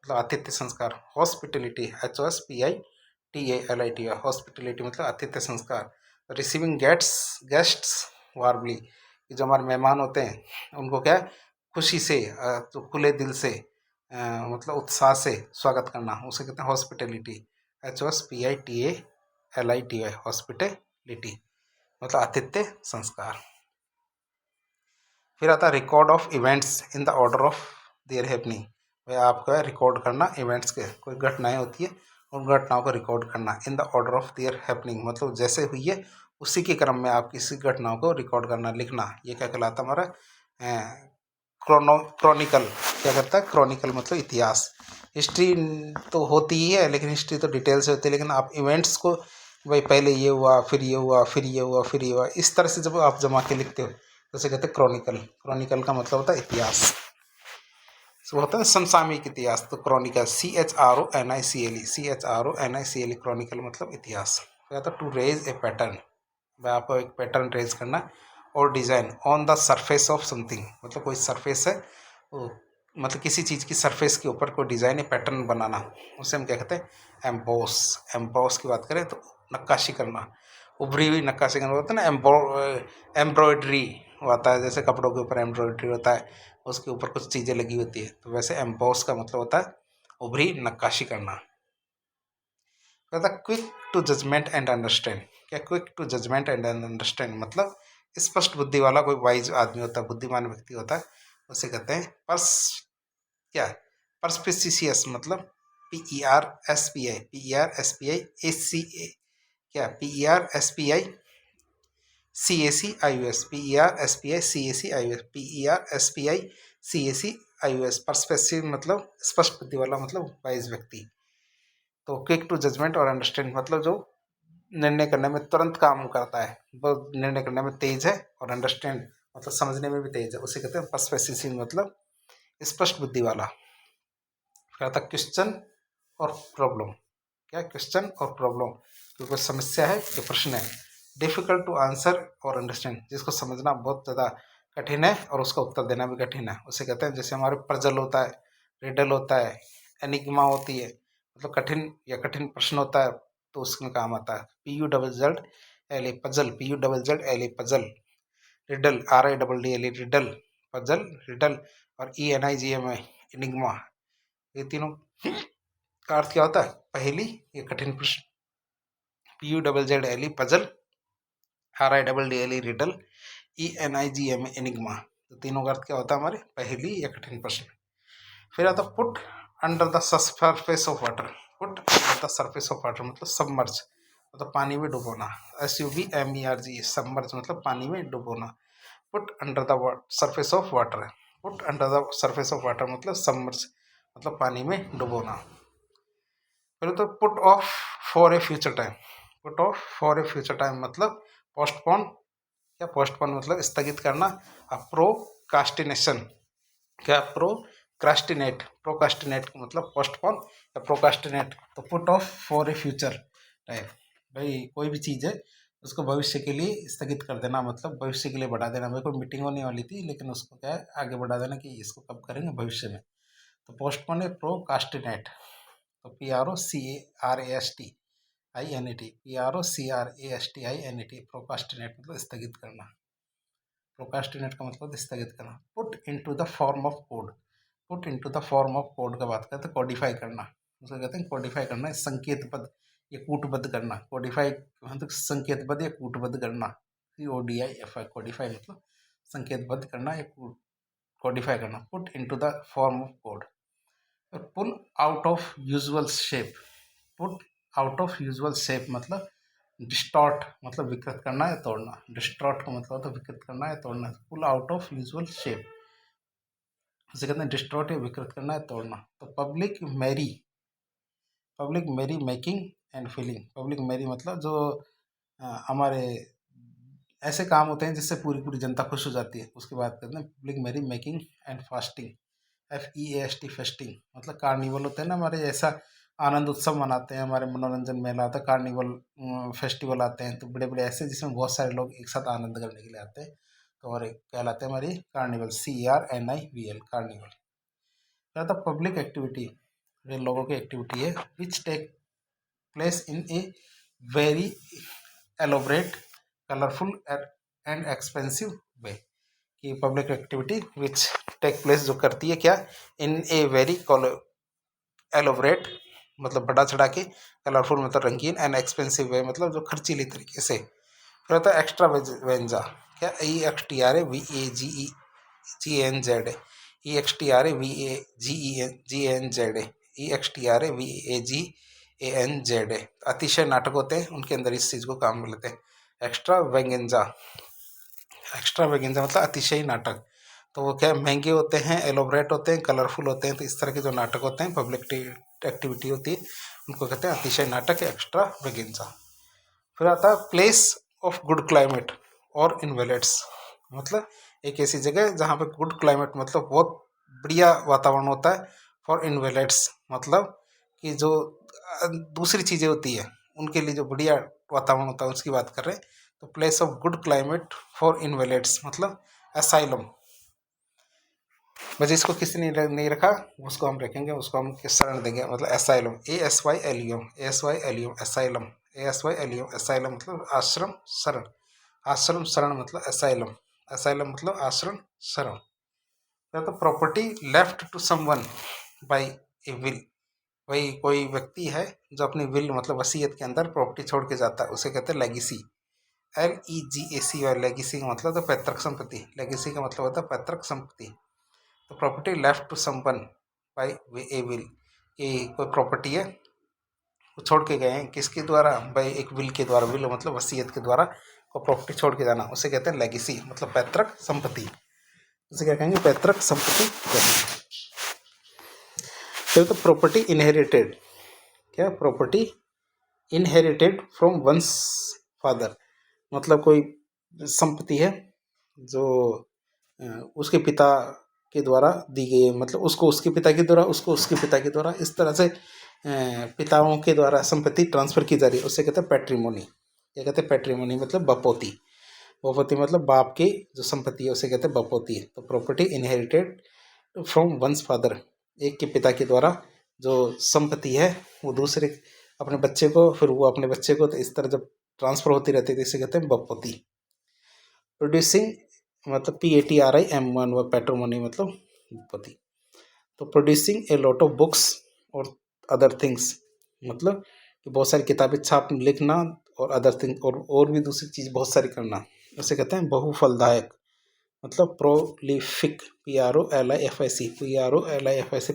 मतलब आतिथ्य संस्कार। हॉस्पिटलिटी, HOSPITALITY, हॉस्पिटलिटी मतलब आतिथ्य संस्कार। रिसीविंग गेस्ट्स वार्मली, जो हमारे मेहमान होते हैं उनको क्या खुशी से, तो खुले दिल से, मतलब उत्साह से स्वागत करना, उसे कहते हैं हॉस्पिटलिटी। HOSPITALITY, हॉस्पिटलिटी मतलब आतिथ्य संस्कार। फिर आता है record of events in the order of their happening, भाई आपको है रिकॉर्ड करना इवेंट्स के, कोई घटनाएं होती है उन घटनाओं को रिकॉर्ड करना। In the order of their happening मतलब जैसे हुई है उसी के क्रम में आप किसी घटनाओं को रिकॉर्ड करना, लिखना, ये क्या कहलाता है हमारा क्रॉनिकल। क्या करता है, क्रॉनिकल मतलब इतिहास। हिस्ट्री तो होती ही है लेकिन हिस्ट्री तो डिटेल से होती है, लेकिन आप इवेंट्स को भाई पहले ये हुआ फिर ये हुआ फिर ये हुआ फिर ये हुआ, इस तरह से जब आप जमा के लिखते हो तो उसे कहते हैं क्रॉनिकल। क्रॉनिकल का मतलब होता है इतिहास, वो होता है समसामयिक इतिहास। तो क्रॉनिकल, CHRONICLE, क्रॉनिकल मतलब इतिहास। क्या था, टू रेज ए पैटर्न, आपको एक पैटर्न रेज करना, और design on the surface of something मतलब कोई सरफेस है, वो मतलब किसी चीज़ की सरफेस के ऊपर कोई डिज़ाइन या पैटर्न बनाना, उसे हम क्या कहते हैं, एम्बोस। एम्बोस की बात करें तो नक्काशी करना, उभरी हुई नक्काशी करना होता है ना। एम्ब्रॉयडरी होता है, जैसे कपड़ों के ऊपर एम्ब्रॉयडरी होता है, उसके ऊपर कुछ चीज़ें लगी होती है, तो वैसे एम्बोस का मतलब होता है उभरी नक्काशी करना। कहता quick to judgment and understand. क्या quick to judgment and understand मतलब स्पष्ट बुद्धि वाला कोई वाइज आदमी होता है, बुद्धिमान व्यक्ति होता है, उसे कहते हैं क्या परस्पिशियस मतलब PERSPI क्या PERSPICACIUS, परस्पेसिव मतलब स्पष्ट बुद्धि वाला मतलब वाइज व्यक्ति। तो क्विक टू जजमेंट और अंडरस्टैंड मतलब जो निर्णय करने में तुरंत काम करता है, वो निर्णय करने में तेज है, और अंडरस्टैंड मतलब समझने में भी तेज है, उसे कहते हैं पर्सपेसिव मतलब स्पष्ट बुद्धि वाला। क्या था, क्वेश्चन और प्रॉब्लम। क्या क्वेश्चन और प्रॉब्लम, क्योंकि कोई समस्या है कि प्रश्न है। डिफिकल्ट टू आंसर और अंडरस्टैंड, जिसको समझना बहुत ज़्यादा कठिन है और उसका उत्तर देना भी कठिन है, उसे कहते हैं, जैसे हमारे पजल होता है, रिडल होता है, एनिग्मा होती है, मतलब कठिन या कठिन प्रश्न होता है, तो उसमें काम आता है। PUZZL puzzle, PUZZL puzzle, riddle RIDDLE riddle, puzzle riddle, और ENIGMA एनिग्मा, ये तीनों का अर्थ क्या होता है, पहेली या कठिन प्रश्न। PUZZL puzzle, RIDDLE riddle, ENIGMA enigma, तो तीनों का अर्थ क्या होता है हमारे, पहेली या कठिन प्रश्न। फिर आता put under the surface of water. Put under the surface of water मतलब सबमर्ज, मतलब पानी में डुबोना। SUBMERG, सबमर्ज मतलब पानी में डुबोना। Put under the surface of water, put under the surface of water मतलब सबमर्ज मतलब पानी में डुबोना। फिर तो put off for a future time. Put off for a future time मतलब पोस्टपोन, क्या पोस्टपोन मतलब स्थगित करना। प्रोकास्टिनेशन, क्या प्रोक्रास्टिनेट, प्रोकास्टिनेट मतलब पोस्टपोन या प्रोकास्टिनेट। तो put off for a future type, भाई कोई भी चीज़ है उसको भविष्य के लिए स्थगित कर देना, मतलब भविष्य के लिए बढ़ा देना। भाई कोई मीटिंग होने वाली थी लेकिन उसको क्या है आगे बढ़ा देना कि इसको कब करेंगे, भविष्य में। तो पोस्टपोन है प्रोकास्टिनेट। तो PROCARASTINET, PROCRASTINET, प्रोकास्टिनेट मतलब स्थगित करना। प्रोकास्टिनेट का मतलब स्थगित करना। Put into the form of code, put into the form of code का बात करते हैं कोडिफाई करना, उसको कहते हैं कोडिफाई करना, संकेतबद्ध या कूटबद्ध करना। कोडिफाई मतलब संकेतबद्ध या कूटबद्ध करना, CODIFI, कोडिफाई मतलब संकेतबद्ध करना या कोडिफाई करना। Put into the form of code. Pull out of usual shape, put out of usual shape मतलब डिस्टॉर्ट मतलब विकृत करना या तोड़ना। डिस्टॉर्ट का मतलब होता है विकृत करना या तोड़ना। Pull out of usual shape, उसे कहते हैं डिस्टॉर्ट या विकृत करना या तोड़ना। तो public merry making and feeling, public merry मतलब जो हमारे ऐसे काम होते हैं जिससे पूरी पूरी जनता खुश हो जाती है, उसकी बात करते हैं। Public merry making and fasting, FEAST feasting मतलब कार्निवल होते हैं ना हमारे, ऐसा आनंद उत्सव मनाते हैं, हमारे मनोरंजन मेला होता है, कार्निवल फेस्टिवल आते हैं, तो बड़े बड़े ऐसे जिसमें बहुत सारे लोग एक साथ आनंद करने के लिए आते हैं, तो और एक कहलाते हैं हमारी कार्निवल, CRNIVL, कार्निवल। क्या था पब्लिक एक्टिविटी, ये लोगों की एक्टिविटी है which take place in a very elaborate, colourful and expensive way, कि public activity which take place जो करती है क्या, इन ए वेरी एलोबरेट मतलब बड़ा चढ़ा के, कलरफुल मतलब रंगीन, एंड एक्सपेंसिव वे मतलब जो खर्चीली तरीके से। फिर होता है एक्स्ट्रा वेंजा, क्या EXTRAVAGENZ, EXTRAVAGENZ, अतिशय नाटक होते हैं उनके अंदर इस चीज़ को काम में लेते हैं। एक्स्ट्रा वेगेंजा, एक्स्ट्रा वेगेंजा मतलब अतिशय नाटक, तो वो क्या महंगे होते हैं, एलोबरेट होते हैं, कलरफुल होते हैं, तो इस तरह के जो नाटक होते हैं पब्लिक एक्टिविटी होती है उनको कहते हैं अतिशय नाटक, एक्स्ट्रा वेगेंजा। फिर आता है प्लेस ऑफ गुड क्लाइमेट और इन्वेलेट्स, मतलब एक ऐसी जगह जहाँ पे गुड क्लाइमेट मतलब बहुत बढ़िया वातावरण होता है, फॉर इन्वेलेट्स मतलब कि जो दूसरी चीज़ें होती है उनके लिए जो बढ़िया वातावरण होता है उसकी बात कर रहे हैं। तो place of good climate for invalids मतलब असाइलम, बस इसको किसी ने नहीं रखा उसको हम रखेंगे, उसको हम शरण देंगे, मतलब असाइलम, ASYLUM, असाइलम, असाइलम मतलब आश्रम शरण, आश्रम शरण मतलब असाइलम, असाइलम मतलब आश्रम शरण। तो property left to someone by a will, वही कोई व्यक्ति है जो अपनी विल मतलब वसीयत के अंदर प्रॉपर्टी छोड़ के जाता है, उसे कहते हैं लेगेसी, LEGACY, लेगेसी का मतलब होता है पैतृक संपत्ति, लेगेसी का मतलब होता है पैतृक संपत्ति। तो property left to someone by a will, ये कोई प्रॉपर्टी है वो छोड़ के गए हैं किसके द्वारा, बाय एक विल के द्वारा, विल मतलब वसीयत के द्वारा को प्रॉपर्टी छोड़ के जाना, उसे कहते हैं लेगेसी मतलब पैतृक संपत्ति, उसे क्या कहेंगे, पैतृक संपत्ति कहेंगे। फिर तो प्रॉपर्टी इनहेरिटेड, क्या property inherited from once father, मतलब कोई संपत्ति है जो उसके पिता के द्वारा दी गई है, मतलब उसको उसके पिता के द्वारा, उसको उसके पिता के द्वारा, इस तरह से पिताओं के द्वारा संपत्ति ट्रांसफर की जा रही है, उससे कहते हैं पैट्रिमोनी। क्या कहते हैं पैट्रिमोनी मतलब बपोती, बपोती मतलब बाप की जो संपत्ति है उसे कहते हैं बपोती। तो property inherited from once father, एक के पिता के द्वारा जो संपत्ति है वो दूसरे अपने बच्चे को, फिर वो अपने बच्चे को, तो इस तरह जब ट्रांसफर होती रहती है तो इसे कहते हैं बपोती। प्रोड्यूसिंग मतलब PATRIMONY, पैट्रिमोनी मतलब बपोती। तो producing a lot of books और अदर थिंग्स मतलब कि बहुत सारी किताबें छाप लिखना और अदर थिंग और भी दूसरी चीज़ बहुत सारी करना, उसे कहते हैं बहुफलदायक, मतलब प्रोलिफिक, PROLIFIC,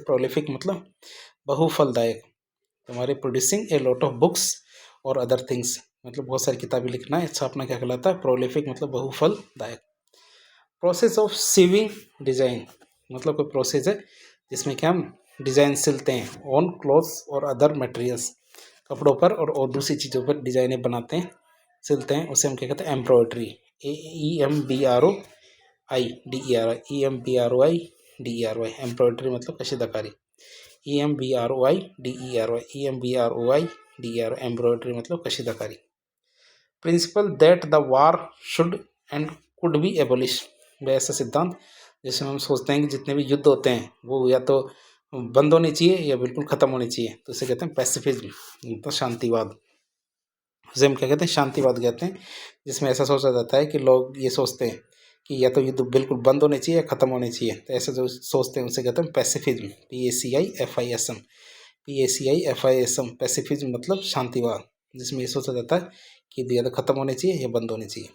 प्रोलिफिक मतलब बहुफलदायक। हमारे producing a lot of books और अदर थिंग्स मतलब बहुत सारी किताबें लिखना है, छापना क्या कहलाता है, प्रोलिफिक मतलब बहुफलदायक। प्रोसेस ऑफ सीविंग डिजाइन मतलब कोई प्रोसेस है जिसमें क्या हम डिजाइन सिलते हैं, ऑन क्लॉथ्स और अदर मटेरियल्स, कपड़ों पर और दूसरी चीज़ों पर डिजाइनें बनाते हैं, सिलते हैं उसे हम क्या कहते हैं, एम्ब्रॉयडरी। EMBROI एम्ब्रॉयडरी मतलब कशीदाकारी। एम्ब्रॉयडरी मतलब कशीदाकारी। Principal that the war should and could be abolish, वह ऐसा सिद्धांत जिसमें हम सोचते हैं कि जितने भी युद्ध होते हैं वो या तो बंद होने चाहिए या बिल्कुल ख़त्म होने चाहिए, तो इसे कहते हैं पैसिफिज्म, तो शांतिवाद। उसे हम क्या कहते हैं, शांतिवाद कहते हैं, जिसमें ऐसा सोचा जाता है कि लोग ये सोचते हैं कि या तो युद्ध बिल्कुल बंद होने चाहिए या ख़त्म होने चाहिए, तो ऐसा जो सोचते हैं उसे कहते हैं पैसिफिज्म। PACIFISM पैसिफिज्म मतलब शांतिवाद, जिसमें ये सोचा जाता है कि या तो ख़त्म होने चाहिए या बंद होने चाहिए।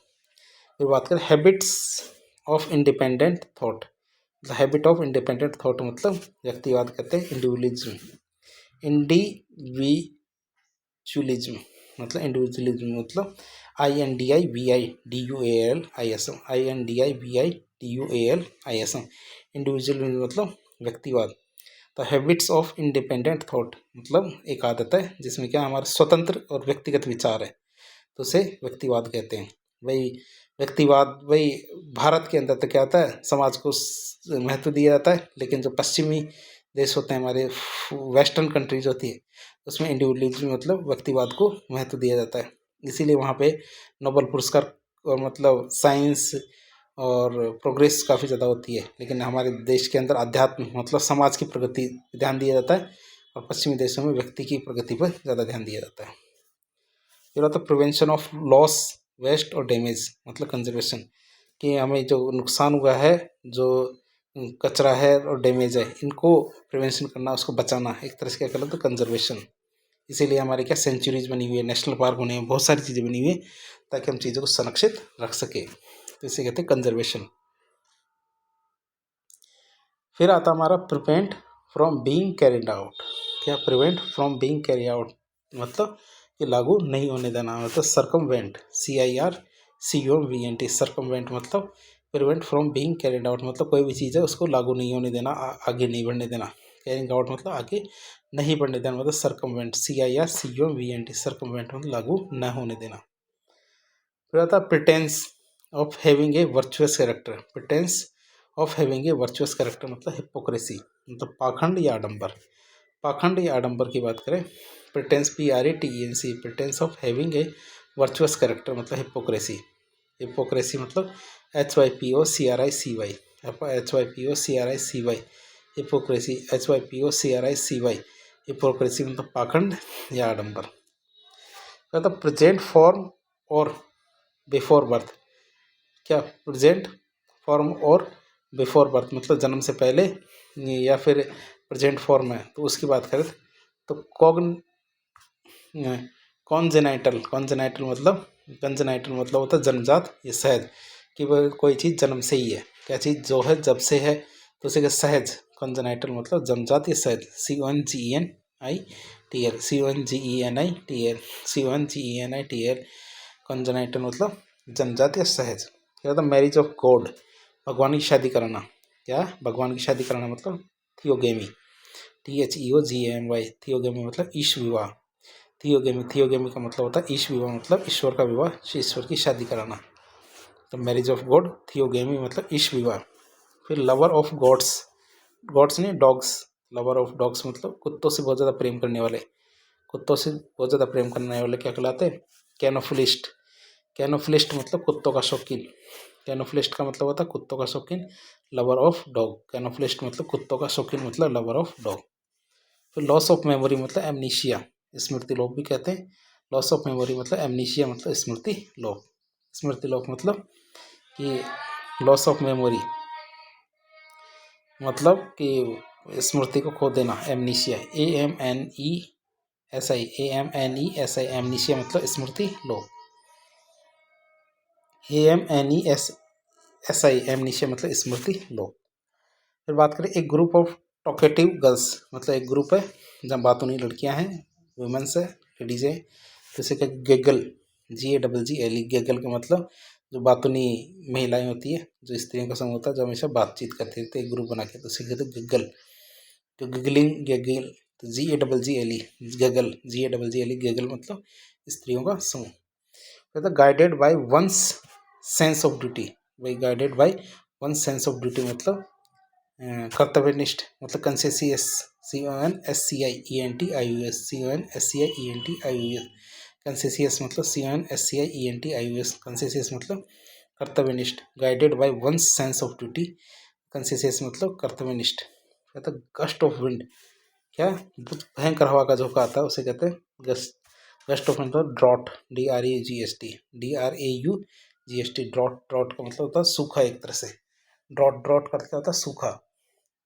फिर बात करें habits of independent thought, habit of independent thought मतलब व्यक्तिवाद कहते हैं इंडिविजुअलिज्म। इंडिविजुअलिज्म मतलब INDIVIDUALISM इंडिविजुअलिज्म मतलब व्यक्तिवाद। तो हैबिट्स ऑफ इंडिपेंडेंट थॉट मतलब एक आदत है जिसमें क्या हमारा स्वतंत्र और व्यक्तिगत विचार है, तो उसे व्यक्तिवाद कहते हैं। वही व्यक्तिवाद वही भारत के अंदर तो क्या होता है, समाज को महत्व दिया जाता है, लेकिन जो पश्चिमी देश होते हैं हमारे, वेस्टर्न कंट्रीज होती है, उसमें इंडिविजुअलिज्म मतलब व्यक्तिवाद को महत्व दिया जाता है। इसीलिए वहाँ पे नोबेल पुरस्कार और मतलब साइंस और प्रोग्रेस काफ़ी ज़्यादा होती है, लेकिन हमारे देश के अंदर अध्यात्म मतलब समाज की प्रगति ध्यान दिया जाता है, और पश्चिमी देशों में व्यक्ति की प्रगति पर ज़्यादा ध्यान दिया जाता है। फिर होता है प्रिवेंशन ऑफ लॉस, वेस्ट और डैमेज मतलब कंजर्वेशन, कि हमें जो नुकसान हुआ है, जो कचरा है और डैमेज है, इनको प्रिवेंशन करना, उसको बचाना, एक तरह से क्या कहलाता है, कंजर्वेशन। इसीलिए हमारे क्या सेंचुरीज बनी हुई है, नेशनल पार्क बने हैं, बहुत सारी चीज़ें बनी हुई है ताकि हम चीज़ों को संरक्षित रख सके, तो इसे कहते हैं कंजर्वेशन। फिर आता हमारा prevent from being carried out. क्या prevent from being carry out मतलब कि लागू नहीं होने देना, मतलब सर्कमवेंट, CIRCUMVENT सर्कमवेंट मतलब prevent from being carried out मतलब कोई भी चीज़ है उसको लागू नहीं होने देना, आगे नहीं बढ़ने देना। कैरिंग आउट मतलब आगे नहीं बढ़ने देना, मतलब सर्कमवेंट, CIRCUMVENT सर्कमवेंट मतलब लागू न होने देना। फिर आता pretence of having a virtuous character. Pretence of having a virtuous character मतलब हिपोक्रेसी, मतलब पाखंड या आडंबर। पाखंड या आडंबर की बात करें, pretence PRETENC pretence of having a virtuous character मतलब हिपोक्रेसी। हिपोक्रेसी मतलब HYPOCRICY हिपोक्रेसी HYPOCRICY हिपोक्रेसी मतलब पाखंड या आडंबर। मतलब प्रेजेंट फॉर्म और बिफोर बर्थ। क्या प्रेजेंट फॉर्म और बिफोर बर्थ मतलब जन्म से पहले या फिर प्रेजेंट फॉर्म है, तो उसकी बात करें तो कॉन्जेनाइटल मतलब होता है जन्मजात या सहज, कि वह कोई चीज़ जन्म से ही है। क्या चीज़ जो है जब से है तो उसे सहज, कॉन्जेनाइटल मतलब जन्मजात या सहज, CONGENITL कॉन्जेनाइटल मतलब जन्मजात या सहज। क्या होता है मैरिज ऑफ गॉड, भगवान की शादी कराना। क्या भगवान की शादी कराना मतलब थियोगेमी, THEOGAMY थियोगेमी मतलब ईश विवाह। थियोगेमी का मतलब होता है ईश विवाह, मतलब ईश्वर का विवाह, ईश्वर की शादी कराना। तो मैरिज ऑफ गॉड, थियोगेमी मतलब ईश विवाह। फिर लवर ऑफ गॉड्स, गॉड्स नहीं डॉग्स, लवर ऑफ डॉग्स मतलब कुत्तों से बहुत ज़्यादा प्रेम करने वाले, कुत्तों से बहुत ज़्यादा प्रेम करने वाले क्या कहलाते हैं, कैनोफिलिस्ट। कैनोफिलिस्ट मतलब कुत्तों का शौकीन, कैनोफिलिस्ट का मतलब होता है कुत्तों का शौकीन। लवर ऑफ डॉग, कैनोफिलिस्ट मतलब कुत्तों का शौकीन मतलब लवर ऑफ डॉग। फिर लॉस ऑफ मेमोरी मतलब एमनीशिया, स्मृति लोप भी कहते हैं। लॉस ऑफ मेमोरी मतलब एमनीशिया मतलब स्मृति लोप। स्मृति लोप मतलब कि लॉस ऑफ मेमोरी मतलब कि स्मृति को खो देना, एमनीशिया, AMNESI एमनीशिया मतलब स्मृति लोप। AMNESI एमनीशिया मतलब स्मृति लोप। फिर बात करें एक ग्रुप ऑफ टॉकेटिव गर्ल्स, मतलब एक ग्रुप है जहाँ बातूनी लड़कियां हैं, वुमेन्स है, लेडीज है, तो इसे क्या गेगल, GAGGLE गेगल का मतलब जो बातूनी महिलाएं होती है, जो स्त्रियों का समूह होता है, जो हमेशा बातचीत करती रहती है एक ग्रुप बना के, तो इसे कहते हैं गेगल। तो गिगलिंग गेगल, तो GAGGLE गेगल, GAGGLE गेगल मतलब स्त्रियों का समूह। कहते guided by one's sense of duty. भाई guided by one sense of duty मतलब कर्तव्यनिष्ठ, मतलब कंसेसियस, CONSCIENTIOUS, CONSCIENTIOUS, कंसेसियस मतलब CONSCIENTIOUS, कंसेसियस मतलब कर्तव्यनिष्ठ, guided by one sense of duty, कंसेसियस मतलब कर्तव्यनिष्ठ। कहते गस्ट ऑफ विंड, क्या भयंकर हवा का झोंका आता है उसे कहते हैं gust of wind. Drought, DRAUGST, drought, drought का मतलब होता है सूखा, एक तरह से ड्रॉट, ड्रॉट का क्या होता है सूखा।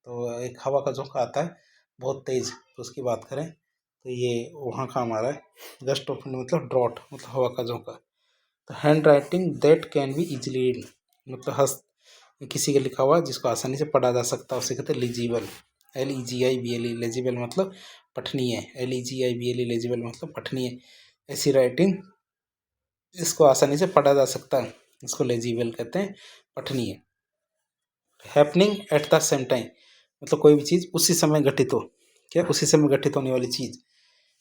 तो एक हवा का झोंका आता है बहुत तेज, तो उसकी बात करें तो ये वहाँ का हमारा है। गस्ट ऑफ विंड मतलब ड्रॉट मतलब हवा का झोंका। तो hand writing that can be easily read, मतलब हस्त किसी का लिखा हुआ जिसको आसानी से पढ़ा जा सकता है उसे कहते हैं लीजिबल, LEGIBLE, लेजिबल मतलब पठनीय, LEGIBLE लेजिबल मतलब पठनीय। ऐसी राइटिंग इसको आसानी से पढ़ा जा सकता है, इसको लेजिबल कहते हैं, पठनीय। Happening at the same time मतलब कोई भी चीज़ उसी समय घटित हो, क्या उसी समय घटित होने वाली चीज़,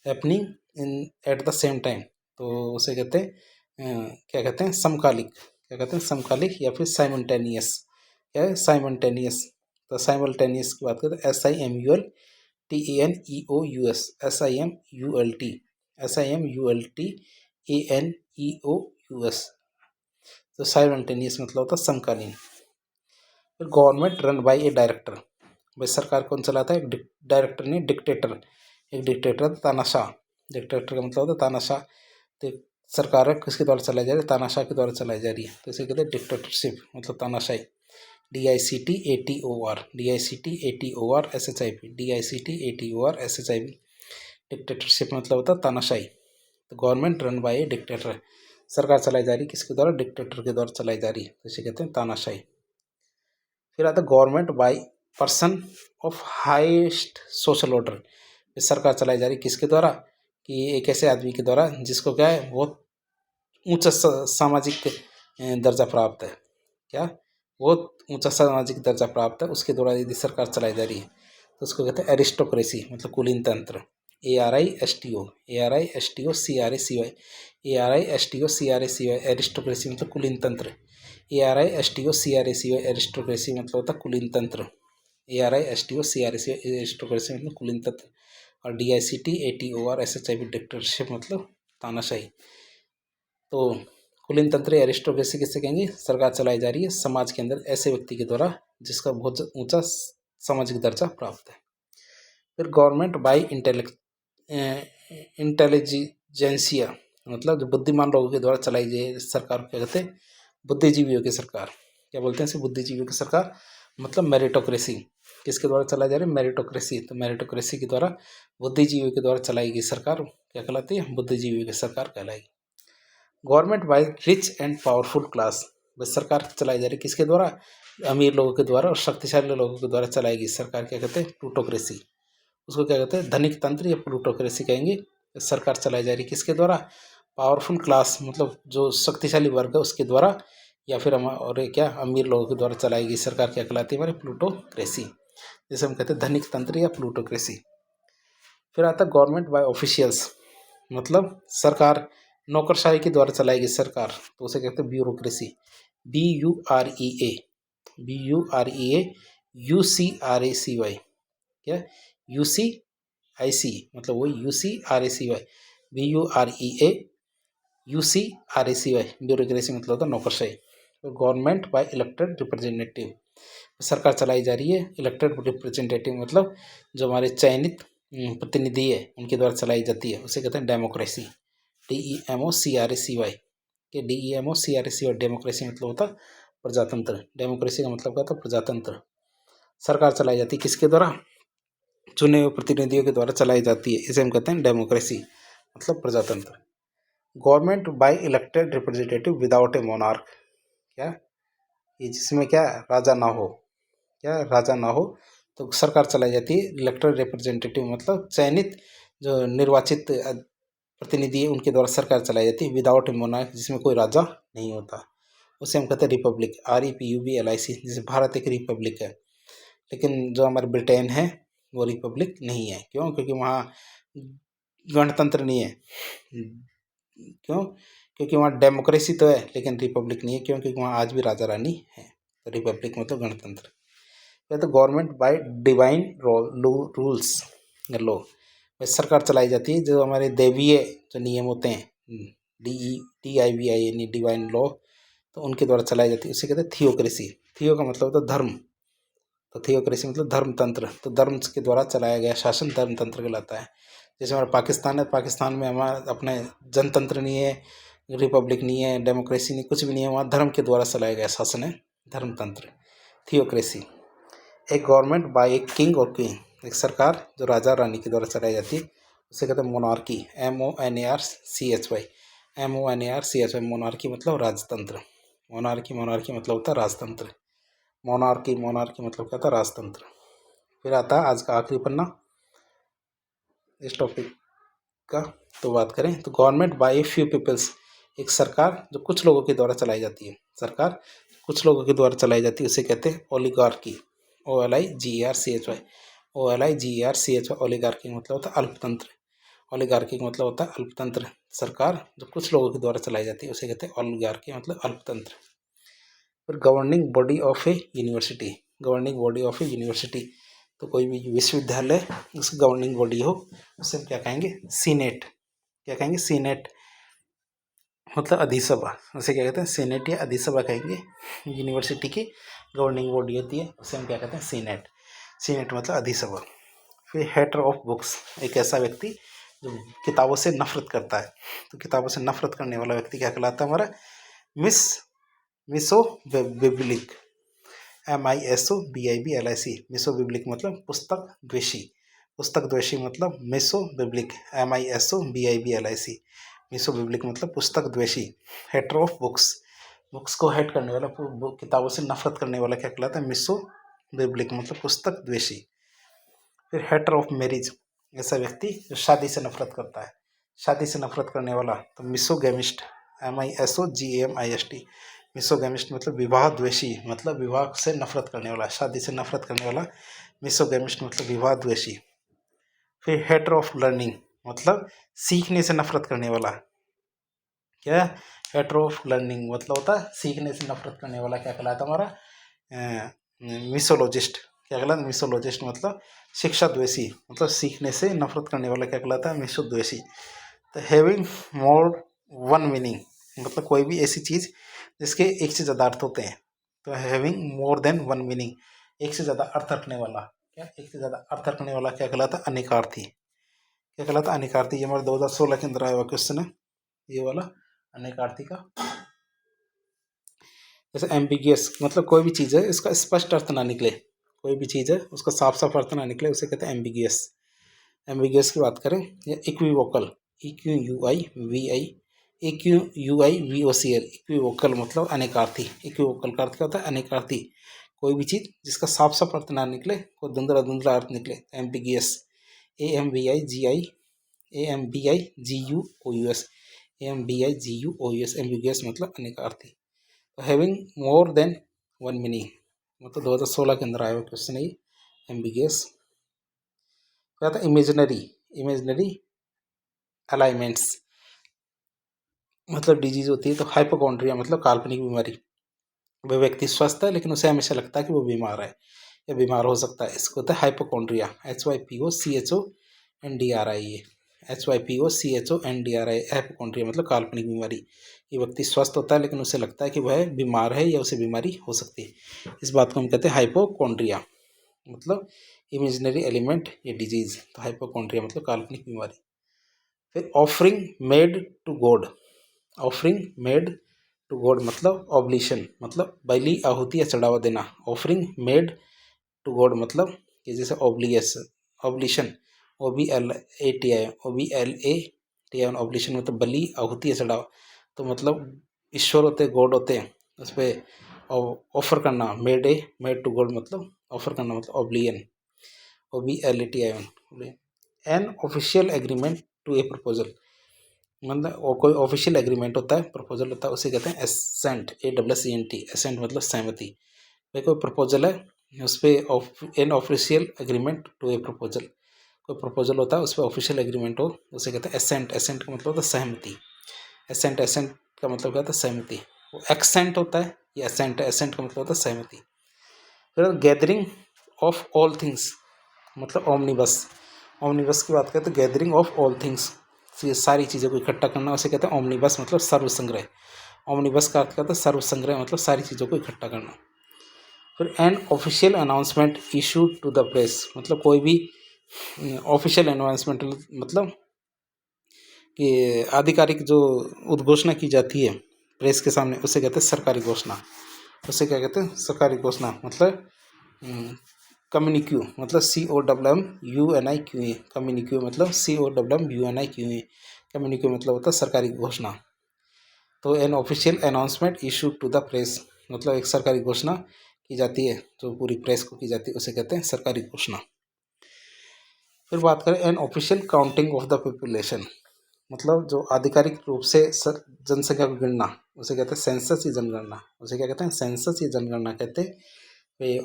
happening in at the same time, तो उसे कहते हैं क्या कहते हैं समकालिक, क्या कहते हैं समकालिक या फिर साइमल्टेनियस, क्या है साइमल्टेनियस। तो साइमल्टेनियस की बात करें तो SIMULTANEOUS, SIMULTANEOUS, तो साइमल्टेनियस मतलब होता है समकालीन। फिर government run by A director, भाई सरकार कौन चलाता है, एक डायरेक्टर नहीं डिक्टेटर, एक डिक्टेटर तानाशाह, डिक्टेटर का मतलब होता है तानाशाह। तो सरकार किसके द्वारा चलाई जा रही है, तानाशाह के द्वारा चलाई जा रही है, तो इसे कहते हैं डिक्टेटरशिप मतलब तानाशाही। DICTATOR, DICTATOR SHIP, DICTATOR SHIP, dictatorship मतलब होता है तानाशाही। तो government run by A dictator, सरकार चलाई जा रही है किसके द्वारा, डिक्टेटर के द्वारा चलाई जा रही है, तो इसे कहते हैं तानाशाही। फिर आता है government by person of highest social order, सरकार चलाई जा रही है किसके द्वारा, कि एक ऐसे आदमी के द्वारा जिसको क्या है बहुत ऊंचा सामाजिक दर्जा प्राप्त है, क्या बहुत ऊंचा सामाजिक दर्जा प्राप्त है, उसके द्वारा यदि सरकार चलाई जा रही है तो उसको कहते हैं एरिस्टोक्रेसी मतलब कुलीन तंत्र। ARISTO, ARISTO CRACY, ARISTO CRACY, aristocracy मतलब कुलीन तंत्र। ARISTO CRACY, एरिस्टोक्रेसी मतलब होता है कुलीन तंत्र। ARISTO CRACY, एरिस्टोक्रेसी मतलब कुलीन तंत्र। और DICTATOR SHIP, डिक्टेटरशिप मतलब तानाशाही। तो कुलीन तंत्र एरिस्टोक्रेसी किससे कहेंगे, सरकार चलाई जा रही है समाज के अंदर ऐसे व्यक्ति के द्वारा जिसका बहुत ऊंचा सामाजिक दर्जा प्राप्त है। फिर गवर्नमेंट बाय इंटेलिजेंसिया मतलब जो बुद्धिमान लोगों के द्वारा चलाई जाए सरकार को क्या कहते हैं, बुद्धिजीवियों की सरकार, क्या बोलते हैं इसे, बुद्धिजीवियों की सरकार मतलब मेरिटोक्रेसी, किसके द्वारा चलाई जा रही है, मेरिटोक्रेसी। तो मेरिटोक्रेसी के द्वारा बुद्धिजीवियों के द्वारा चलाई गई सरकार क्या कहलाती है, बुद्धिजीवियों की सरकार कहलाएगी। Government by rich and powerful class, बस सरकार चलाई जा रही है किसके द्वारा, अमीर लोगों के द्वारा और शक्तिशाली लोगों के द्वारा चलाएगी सरकार, क्या कहते हैं प्लूटोक्रेसी, उसको क्या कहते हैं धनिक तंत्र या प्लूटोक्रेसी कहेंगे। सरकार चलाई जा रही है किसके द्वारा, पावरफुल क्लास मतलब जो शक्तिशाली वर्ग है उसके द्वारा, या फिर हम और क्या अमीर लोगों के द्वारा चलाई गई सरकार क्या कहलाती है हमारी, प्लूटोक्रेसी, जिसे हम कहते हैं धनिक तंत्र या प्लूटोक्रेसी। फिर आता है गवर्नमेंट बाय ऑफिशियल्स, मतलब सरकार नौकरशाही के द्वारा चलाई गई सरकार, तो उसे कहते हैं ब्यूरोक्रेसी, BUREA, BUREA UCRACY, क्या UCIC मतलब वही UCRACY, BUREA UCRACY, ब्यूरोक्रेसी मतलब होता है नौकरशाही। तो गवर्नमेंट बाय इलेक्टेड रिप्रेजेंटेटिव, सरकार चलाई जा रही है इलेक्टेड रिप्रेजेंटेटिव मतलब जो हमारे चयनित प्रतिनिधि है उनके द्वारा चलाई जाती है, उसे कहते हैं डेमोक्रेसी, DEMOCRACY, के DEMOCRACY, डेमोक्रेसी मतलब होता है प्रजातंत्र, डेमोक्रेसी का मतलब क्या होता है प्रजातंत्र। सरकार चलाई जाती है किसके द्वारा, चुने हुए प्रतिनिधियों के द्वारा चलाई जाती है, इसे हम कहते हैं डेमोक्रेसी मतलब प्रजातंत्र। Government by elected representative without A monarch, क्या ये जिसमें क्या राजा ना हो, क्या राजा ना हो, तो सरकार चलाई जाती है इलेक्टेड रिप्रेजेंटेटिव मतलब चयनित जो निर्वाचित प्रतिनिधि है उनके द्वारा सरकार चलाई जाती है, विदाउट ए मोनार्क जिसमें कोई राजा नहीं होता, उसे हम कहते हैं रिपब्लिक, REPUBLIC, जैसे भारत एक रिपब्लिक है, लेकिन जो हमारे ब्रिटेन है वो रिपब्लिक नहीं है, क्यों, क्योंकि वहाँ गणतंत्र नहीं है, क्यों, क्योंकि वहाँ डेमोक्रेसी तो है लेकिन रिपब्लिक नहीं है, क्योंकि वहाँ आज भी राजा रानी है। तो रिपब्लिक मतलब गणतंत्र। या तो government bye divine rules law, सरकार चलाई जाती है जो हमारे दैवीय जो नियम होते हैं, DIVI यानी डिवाइन लॉ, तो उनके द्वारा चलाई जाती है, उसे कहते हैं थियोक्रेसी। थियो का मतलब होता है धर्म, तो थियोक्रेसी मतलब धर्मतंत्र, तो धर्म के द्वारा चलाया गया शासन धर्मतंत्र कहलाता है। जैसे हमारा पाकिस्तान है, पाकिस्तान में हमारा अपने जनतंत्र नहीं है, रिपब्लिक नहीं है, डेमोक्रेसी नहीं, कुछ भी नहीं है, वहाँ धर्म के द्वारा चलाया गया शासन है धर्मतंत्र, थियोक्रेसी। एक गवर्नमेंट बाय एक किंग और क्वीन, एक सरकार जो राजा रानी के द्वारा चलाई जाती है, उसे कहते हैं मोनार्की, MONARCHY, MONARCHY, मोनार्की मतलब राजतंत्र, मोनार्की मतलब होता है राजतंत्र, मोनार्की मतलब क्या था, राजतंत्र। फिर आता है आज का आखिरी पन्ना इस टॉपिक का, तो बात करें तो government by a few peoples, एक सरकार जो कुछ लोगों के द्वारा चलाई जाती है, सरकार कुछ लोगों के द्वारा चलाई जाती है, उसे कहते हैं ओलिगार्की, OLIGERCHY, OLIGERCHY, ओलिगार्की मतलब होता है अल्पतंत्र, ओलिगार्की का मतलब होता है अल्पतंत्र, सरकार जो कुछ लोगों के द्वारा चलाई जाती है उसे कहते हैं ओलिगार्की मतलब अल्पतंत्र। फिर governing body of A university, governing body of A university, तो कोई भी विश्वविद्यालय उसकी गवर्निंग बॉडी हो उसे हम क्या कहेंगे, सीनेट, क्या कहेंगे, सीनेट मतलब अधिसभा, उसे क्या कहते हैं, सीनेट या अधिसभा कहेंगे। यूनिवर्सिटी की गवर्निंग बॉडी होती है उसे हम क्या कहते हैं, सीनेट, सीनेट मतलब अधिसभा। फिर हेटर ऑफ बुक्स, एक ऐसा व्यक्ति जो किताबों से नफरत करता है, तो किताबों से नफरत करने वाला व्यक्ति क्या कहलाता है हमारा, मिसो बिब्लिक, MISOBIBLIC, मिसो बिब्लिक मतलब पुस्तक द्वेषी, पुस्तक द्वेषी मतलब मिसो बिब्लिक, MISOBIBLIC, मिसो बिब्लिक मतलब पुस्तक द्वेषी। हेटर ऑफ बुक्स, बुक्स को हेट करने वाला, किताबों से नफरत करने वाला क्या कहलाता है, मिसो बिब्लिक मतलब पुस्तक द्वेषी। फिर हेटर ऑफ मैरिज, ऐसा व्यक्ति जो शादी से नफरत करता है, शादी से नफरत करने वाला, तो मिसोगैमिस्ट, MISOGAMIST, मिसोगैमिस्ट मतलब विवाह द्वेषी, मतलब विवाह से नफरत करने वाला, शादी से नफरत करने वाला, मिसोगैमिस्ट मतलब विवाह द्वेषी। फिर हेटर ऑफ लर्निंग मतलब सीखने से नफरत करने वाला, क्या, हेटर ऑफ लर्निंग मतलब होता है सीखने से नफरत करने वाला, क्या कहलाता हमारा, मिसोलॉजिस्ट, क्या कहलाता है, मिसोलॉजिस्ट मतलब शिक्षा द्वेषी, मतलब सीखने से नफरत करने वाला क्या कहलाता है, मिसो द्वेषी। तो हैविंग मोर वन मीनिंग मतलब कोई भी ऐसी चीज़ जिसके एक से ज़्यादा अर्थ होते हैं, तो having more than one meaning, एक से ज़्यादा अर्थ रखने वाला, क्या, एक से ज़्यादा अर्थ रखने वाला क्या कहलाता है, अनेकार्थी, क्या कहलाता है, अनेकार्थी। ये हमारे 2016 के अंदर आया हुआ क्वेश्चन है ये वाला, अनेकार्थी का। जैसे एम्बिगियस मतलब कोई भी चीज़ है इसका स्पष्ट अर्थ ना निकले, कोई भी चीज़ है उसका साफ साफ अर्थ ना निकले उसे कहते हैं एम्बिगियस। एम्बिगियस की बात करें या इक्विवोकल, EQUIVOCL, इक्विवोकल मतलब अनेकार्थी, इक्विवोकल का अर्थ क्या होता है, अनेकार्थी, कोई भी चीज़ जिसका साफ साफ अर्थ ना निकले, कोई धुंधला धुंधला अर्थ निकले, एम्बिगियस, AMBIGUOUS, AMBIGUOUS, एम्बिगियस मतलब अनेकार्थी। Having more than one meaning मतलब 2016 के अंदर आया हुआ क्वेश्चन है ये, एम्बिगियस। क्या था, इमेजिनरी, इमेजिनरी अलाइनमेंट्स मतलब डिजीज होती है, तो हाइपोकॉन्ड्रिया मतलब काल्पनिक बीमारी, वह व्यक्ति स्वस्थ है लेकिन उसे हमेशा लगता है कि वो बीमार है या बीमार हो सकता है, इसको होता है हाइपोकॉन्ड्रिया, HYPOCHONDRIA, HYPOCHONDRIA, हाइपोकॉन्ड्रिया मतलब काल्पनिक बीमारी। ये व्यक्ति स्वस्थ होता है लेकिन उसे लगता है कि वह बीमार है या उसे बीमारी हो सकती है, इस बात को हम कहते हैं हाइपोकॉन्ड्रिया, मतलब इमेजिनरी एलिमेंट या डिजीज, तो हाइपोकॉन्ड्रिया मतलब काल्पनिक बीमारी। फिर offering made to God, offering made to God मतलब ऑब्लिशन मतलब बलि आहुति या चढ़ावा देना, ऑफरिंग मेड टू गॉड मतलब कि जैसे ऑब्लिशन, OBLATI, ऑब्लिशन मतलब बलि आहुति या चढ़ावा, तो मतलब ईश्वर होते, गॉड होते हैं, उस पर ऑफर करना, मेड टू गॉड मतलब ऑफर करना मतलब oblation, OBLATI, an official agreement to a proposal मतलब कोई ऑफिशियल एग्रीमेंट होता है, प्रपोजल होता है, उसे कहते हैं एसेंट, ASSENT, एसेंट मतलब सहमति। भाई कोई प्रपोजल है उस पर an official agreement to a proposal, कोई प्रपोजल होता है उस पर ऑफिशियल एग्रीमेंट हो उसे कहते हैं एसेंट, एसेंट का मतलब होता है सहमति, एसेंट का मतलब क्या होता है, सहमति। वो एक्सेंट होता है, ये एसेंट है, एसेंट का मतलब होता है सहमति। फिर गैदरिंग ऑफ ऑल थिंग्स मतलब ओमनिबस। ओमनिबस की बात करें तो गैदरिंग ऑफ ऑल थिंग्स, ये सारी चीज़ों को इकट्ठा करना, उसे कहते हैं ओमनिबस मतलब सर्वसंग्रह। ओमनिबस का अर्थ कहता है सर्वसंग्रह मतलब सारी चीज़ों को इकट्ठा करना। फिर an official announcement issued to the press मतलब कोई भी ऑफिशियल अनाउंसमेंट मतलब कि आधिकारिक जो उद्घोषणा की जाती है प्रेस के सामने, उसे कहते हैं सरकारी घोषणा। उसे क्या कहते हैं, सरकारी घोषणा। मतलब कम्युनिक्यू मतलब COMMUNIQUE, कम्युनिक्यू मतलब COMMUNIQUE, कम्युनिक्यू मतलब होता है सरकारी घोषणा। तो an official announcement issued to the press मतलब एक सरकारी घोषणा की जाती है जो पूरी प्रेस को की जाती है, उसे कहते हैं सरकारी घोषणा। फिर बात करें an official counting of the population मतलब जो आधिकारिक रूप से जनसंख्या की गणना, उसे कहते हैं सेंसस या जनगणना। उसे क्या कहते हैं, सेंसस या जनगणना कहते हैं।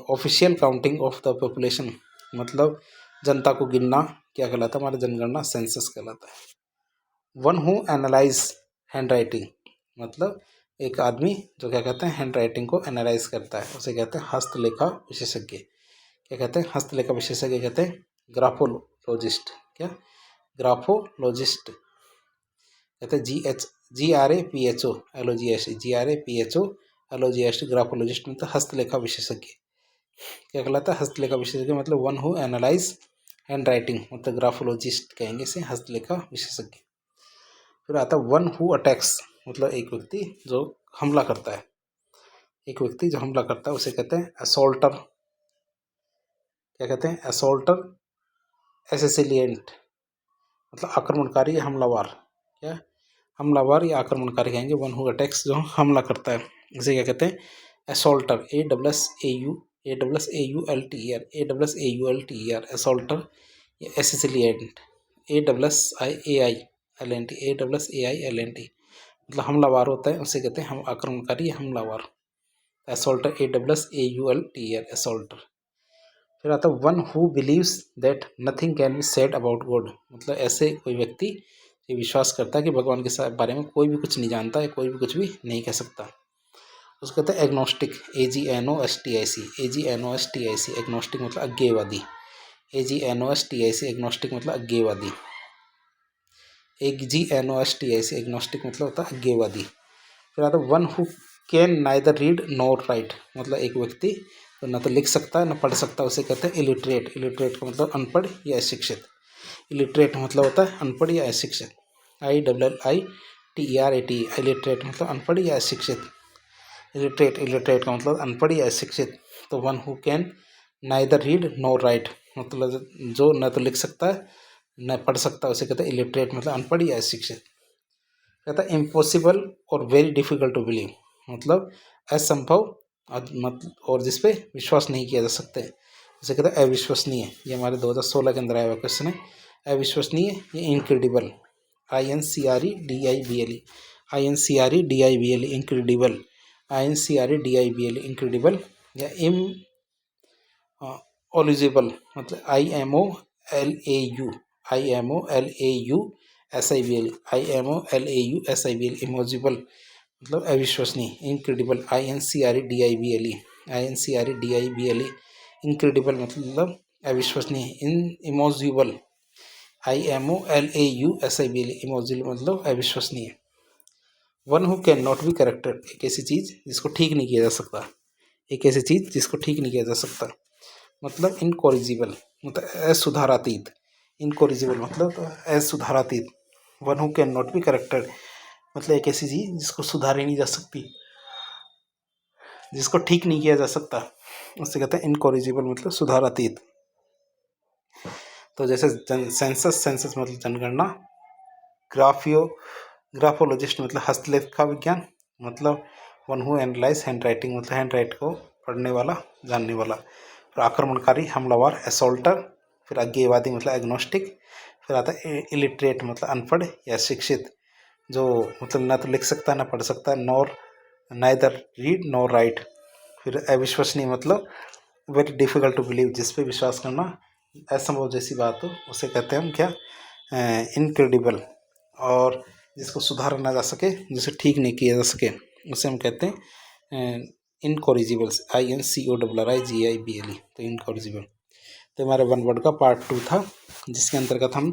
Official counting of the population मतलब जनता को गिनना क्या कहलाता है, हमारा जनगणना सेंसस कहलाता है। One who analyse hand writing मतलब एक आदमी जो क्या कहते हैं हैंड राइटिंग को एनालाइज करता है, उसे कहते हैं हस्तलेखा विशेषज्ञ। क्या कहते हैं, हस्तलेखा विशेषज्ञ कहते हैं ग्राफोलॉजिस्ट। क्या, ग्राफोलॉजिस्ट कहते हैं GRAPHOLOGIST ग्राफोलॉजिस्ट मतलब हस्तलेखा विशेषज्ञ। क्या कहलाता है, हस्तलेखा विशेषज्ञ मतलब one who analyse hand writing मतलब ग्राफोलॉजिस्ट कहेंगे इसे, हस्तलेखा विशेषज्ञ। फिर आता है वन हु अटैक्स मतलब एक व्यक्ति जो हमला करता है, एक व्यक्ति जो हमला करता है उसे कहते हैं असॉल्टर। क्या कहते हैं, असॉल्टर। एसेसिलिएंट मतलब आक्रमणकारी या हमलावर। क्या, हमलावर या आक्रमणकारी कहेंगे वन हु अटैक्स जो हमला करता है, इसे क्या कहते हैं असॉल्टर। ASSAULTER असॉल्टर या एसेसिलिएंट ASSAILNT मतलब हमलावर होता है, उसे कहते हैं हम आक्रमणकारी या हमलावर, असॉल्टर ASSAULTER असॉल्टर। फिर आता है one who believes that nothing can be said about God मतलब ऐसे कोई व्यक्ति ये विश्वास करता है कि भगवान के बारे में कोई भी कुछ नहीं जानता है, कोई भी कुछ भी नहीं कह सकता, उसको कहते हैं एग्नोस्टिक। AGNOSTIC एग्नोस्टिक मतलब अज्ञेयवादी। AGNOSTIC एग्नोस्टिक मतलब अज्ञेयवादी। AGNOSTIC एग्नोस्टिक मतलब होता है अज्ञेयवादी। फिर आता है one who can neither read nor right मतलब एक व्यक्ति तो न तो लिख सकता है न पढ़ सकता, उसे कहते हैं इलिटरेट। इलिटरेट का मतलब अनपढ़ या अशिक्षित। इलिटरेट मतलब होता है अनपढ़ या अशिक्षित। ILLITERAT इलिटरेट मतलब अनपढ़ या अशिक्षित। इलिटरेट का मतलब अनपढ़ या अशिक्षित। तो one who can neither read nor right मतलब जो न तो लिख सकता है न पढ़ सकता, उसे कहते हैं इलिटरेट मतलब अनपढ़ या अशिक्षित। कहता है इम्पॉसिबल और वेरी डिफिकल्ट टू बिलीव मतलब असंभव और जिस पे विश्वास नहीं किया जा सकता है, उसे कहते हैं अविश्वसनीय। ये हमारे 2016 के अंदर आया हुआ क्वेश्चन है। अविश्वसनीय या incredible INCREDIBLE INCREDIBLE incredible INCREDIBLE incredible या इमओलिजिबल मतलब IMOLAUSIBL इमोजिबल मतलब अविश्वसनीय। इनक्रेडिबल INCREDIBLE इनक्रेडिबल मतलब अविश्वसनीय। इमोजिबल IMOLAUSIBL इमोजिबल मतलब अविश्वसनीय। One who can not be corrected एक ऐसी चीज़ जिसको ठीक नहीं किया जा सकता, एक ऐसी चीज़ जिसको ठीक नहीं किया जा सकता मतलब इनकॉरिजिबल मतलब असुधारातीत। इनकॉरिजिबल मतलब असुधारातीत। One who can not be corrected मतलब एक ऐसी चीज़ जिसको सुधारी नहीं जा सकती, जिसको ठीक नहीं किया जा सकता, उससे कहते हैं इनकॉरिजिबल मतलब सुधारातीत। तो जैसे सेंसस मतलब जनगणना, ग्राफोलॉजिस्ट मतलब हस्तलेखा विज्ञान मतलब one who analyse hand writing मतलब हैंड राइट को पढ़ने वाला जानने वाला। फिर आक्रमणकारी हमलावर असॉल्टर। फिर अज्ञेयवादी मतलब एग्नोस्टिक। फिर आता है इलिटरेट मतलब अनपढ़ या शिक्षित जो मतलब ना तो लिख सकता है ना पढ़ सकता है, नाइदर रीड नॉर राइट। फिर अविश्वसनीय मतलब वेरी डिफिकल्ट टू बिलीव जिस पे विश्वास करना असंभव जैसी बात हो, उसे कहते हैं हम क्या, इनक्रेडिबल। और जिसको सुधारा जा सके, जिसे ठीक नहीं किया जा सके, उसे हम कहते हैं इनकॉरिजिबल्स, INCORRIGIBLE, तो इनकॉरिजिबल। तो हमारे वन वर्ड का पार्ट 2 था, जिसके अंतर्गत हम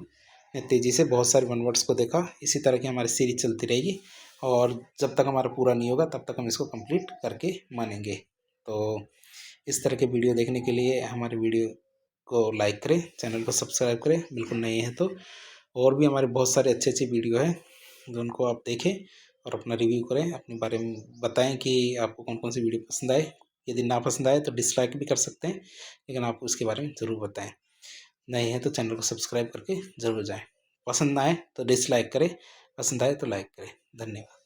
तेज़ी से बहुत सारे वन वर्ड्स को देखा। इसी तरह की हमारी सीरीज चलती रहेगी और जब तक हमारा पूरा नहीं होगा तब तक हम इसको कंप्लीट करके मानेंगे। तो इस तरह के वीडियो देखने के लिए हमारे वीडियो को लाइक करें, चैनल को सब्सक्राइब करें बिल्कुल नए हैं तो। और भी हमारे बहुत सारे अच्छे अच्छे वीडियो हैं जो उनको आप देखें और अपना रिव्यू करें, अपने बारे में बताएं कि आपको कौन कौन सी वीडियो पसंद आए। यदि ना पसंद आए तो डिसलाइक भी कर सकते हैं, लेकिन आप उसके बारे में ज़रूर बताएं। नए हैं तो चैनल को सब्सक्राइब करके ज़रूर जाएं। पसंद ना आए तो डिसलाइक करें, पसंद आए तो लाइक करें। धन्यवाद।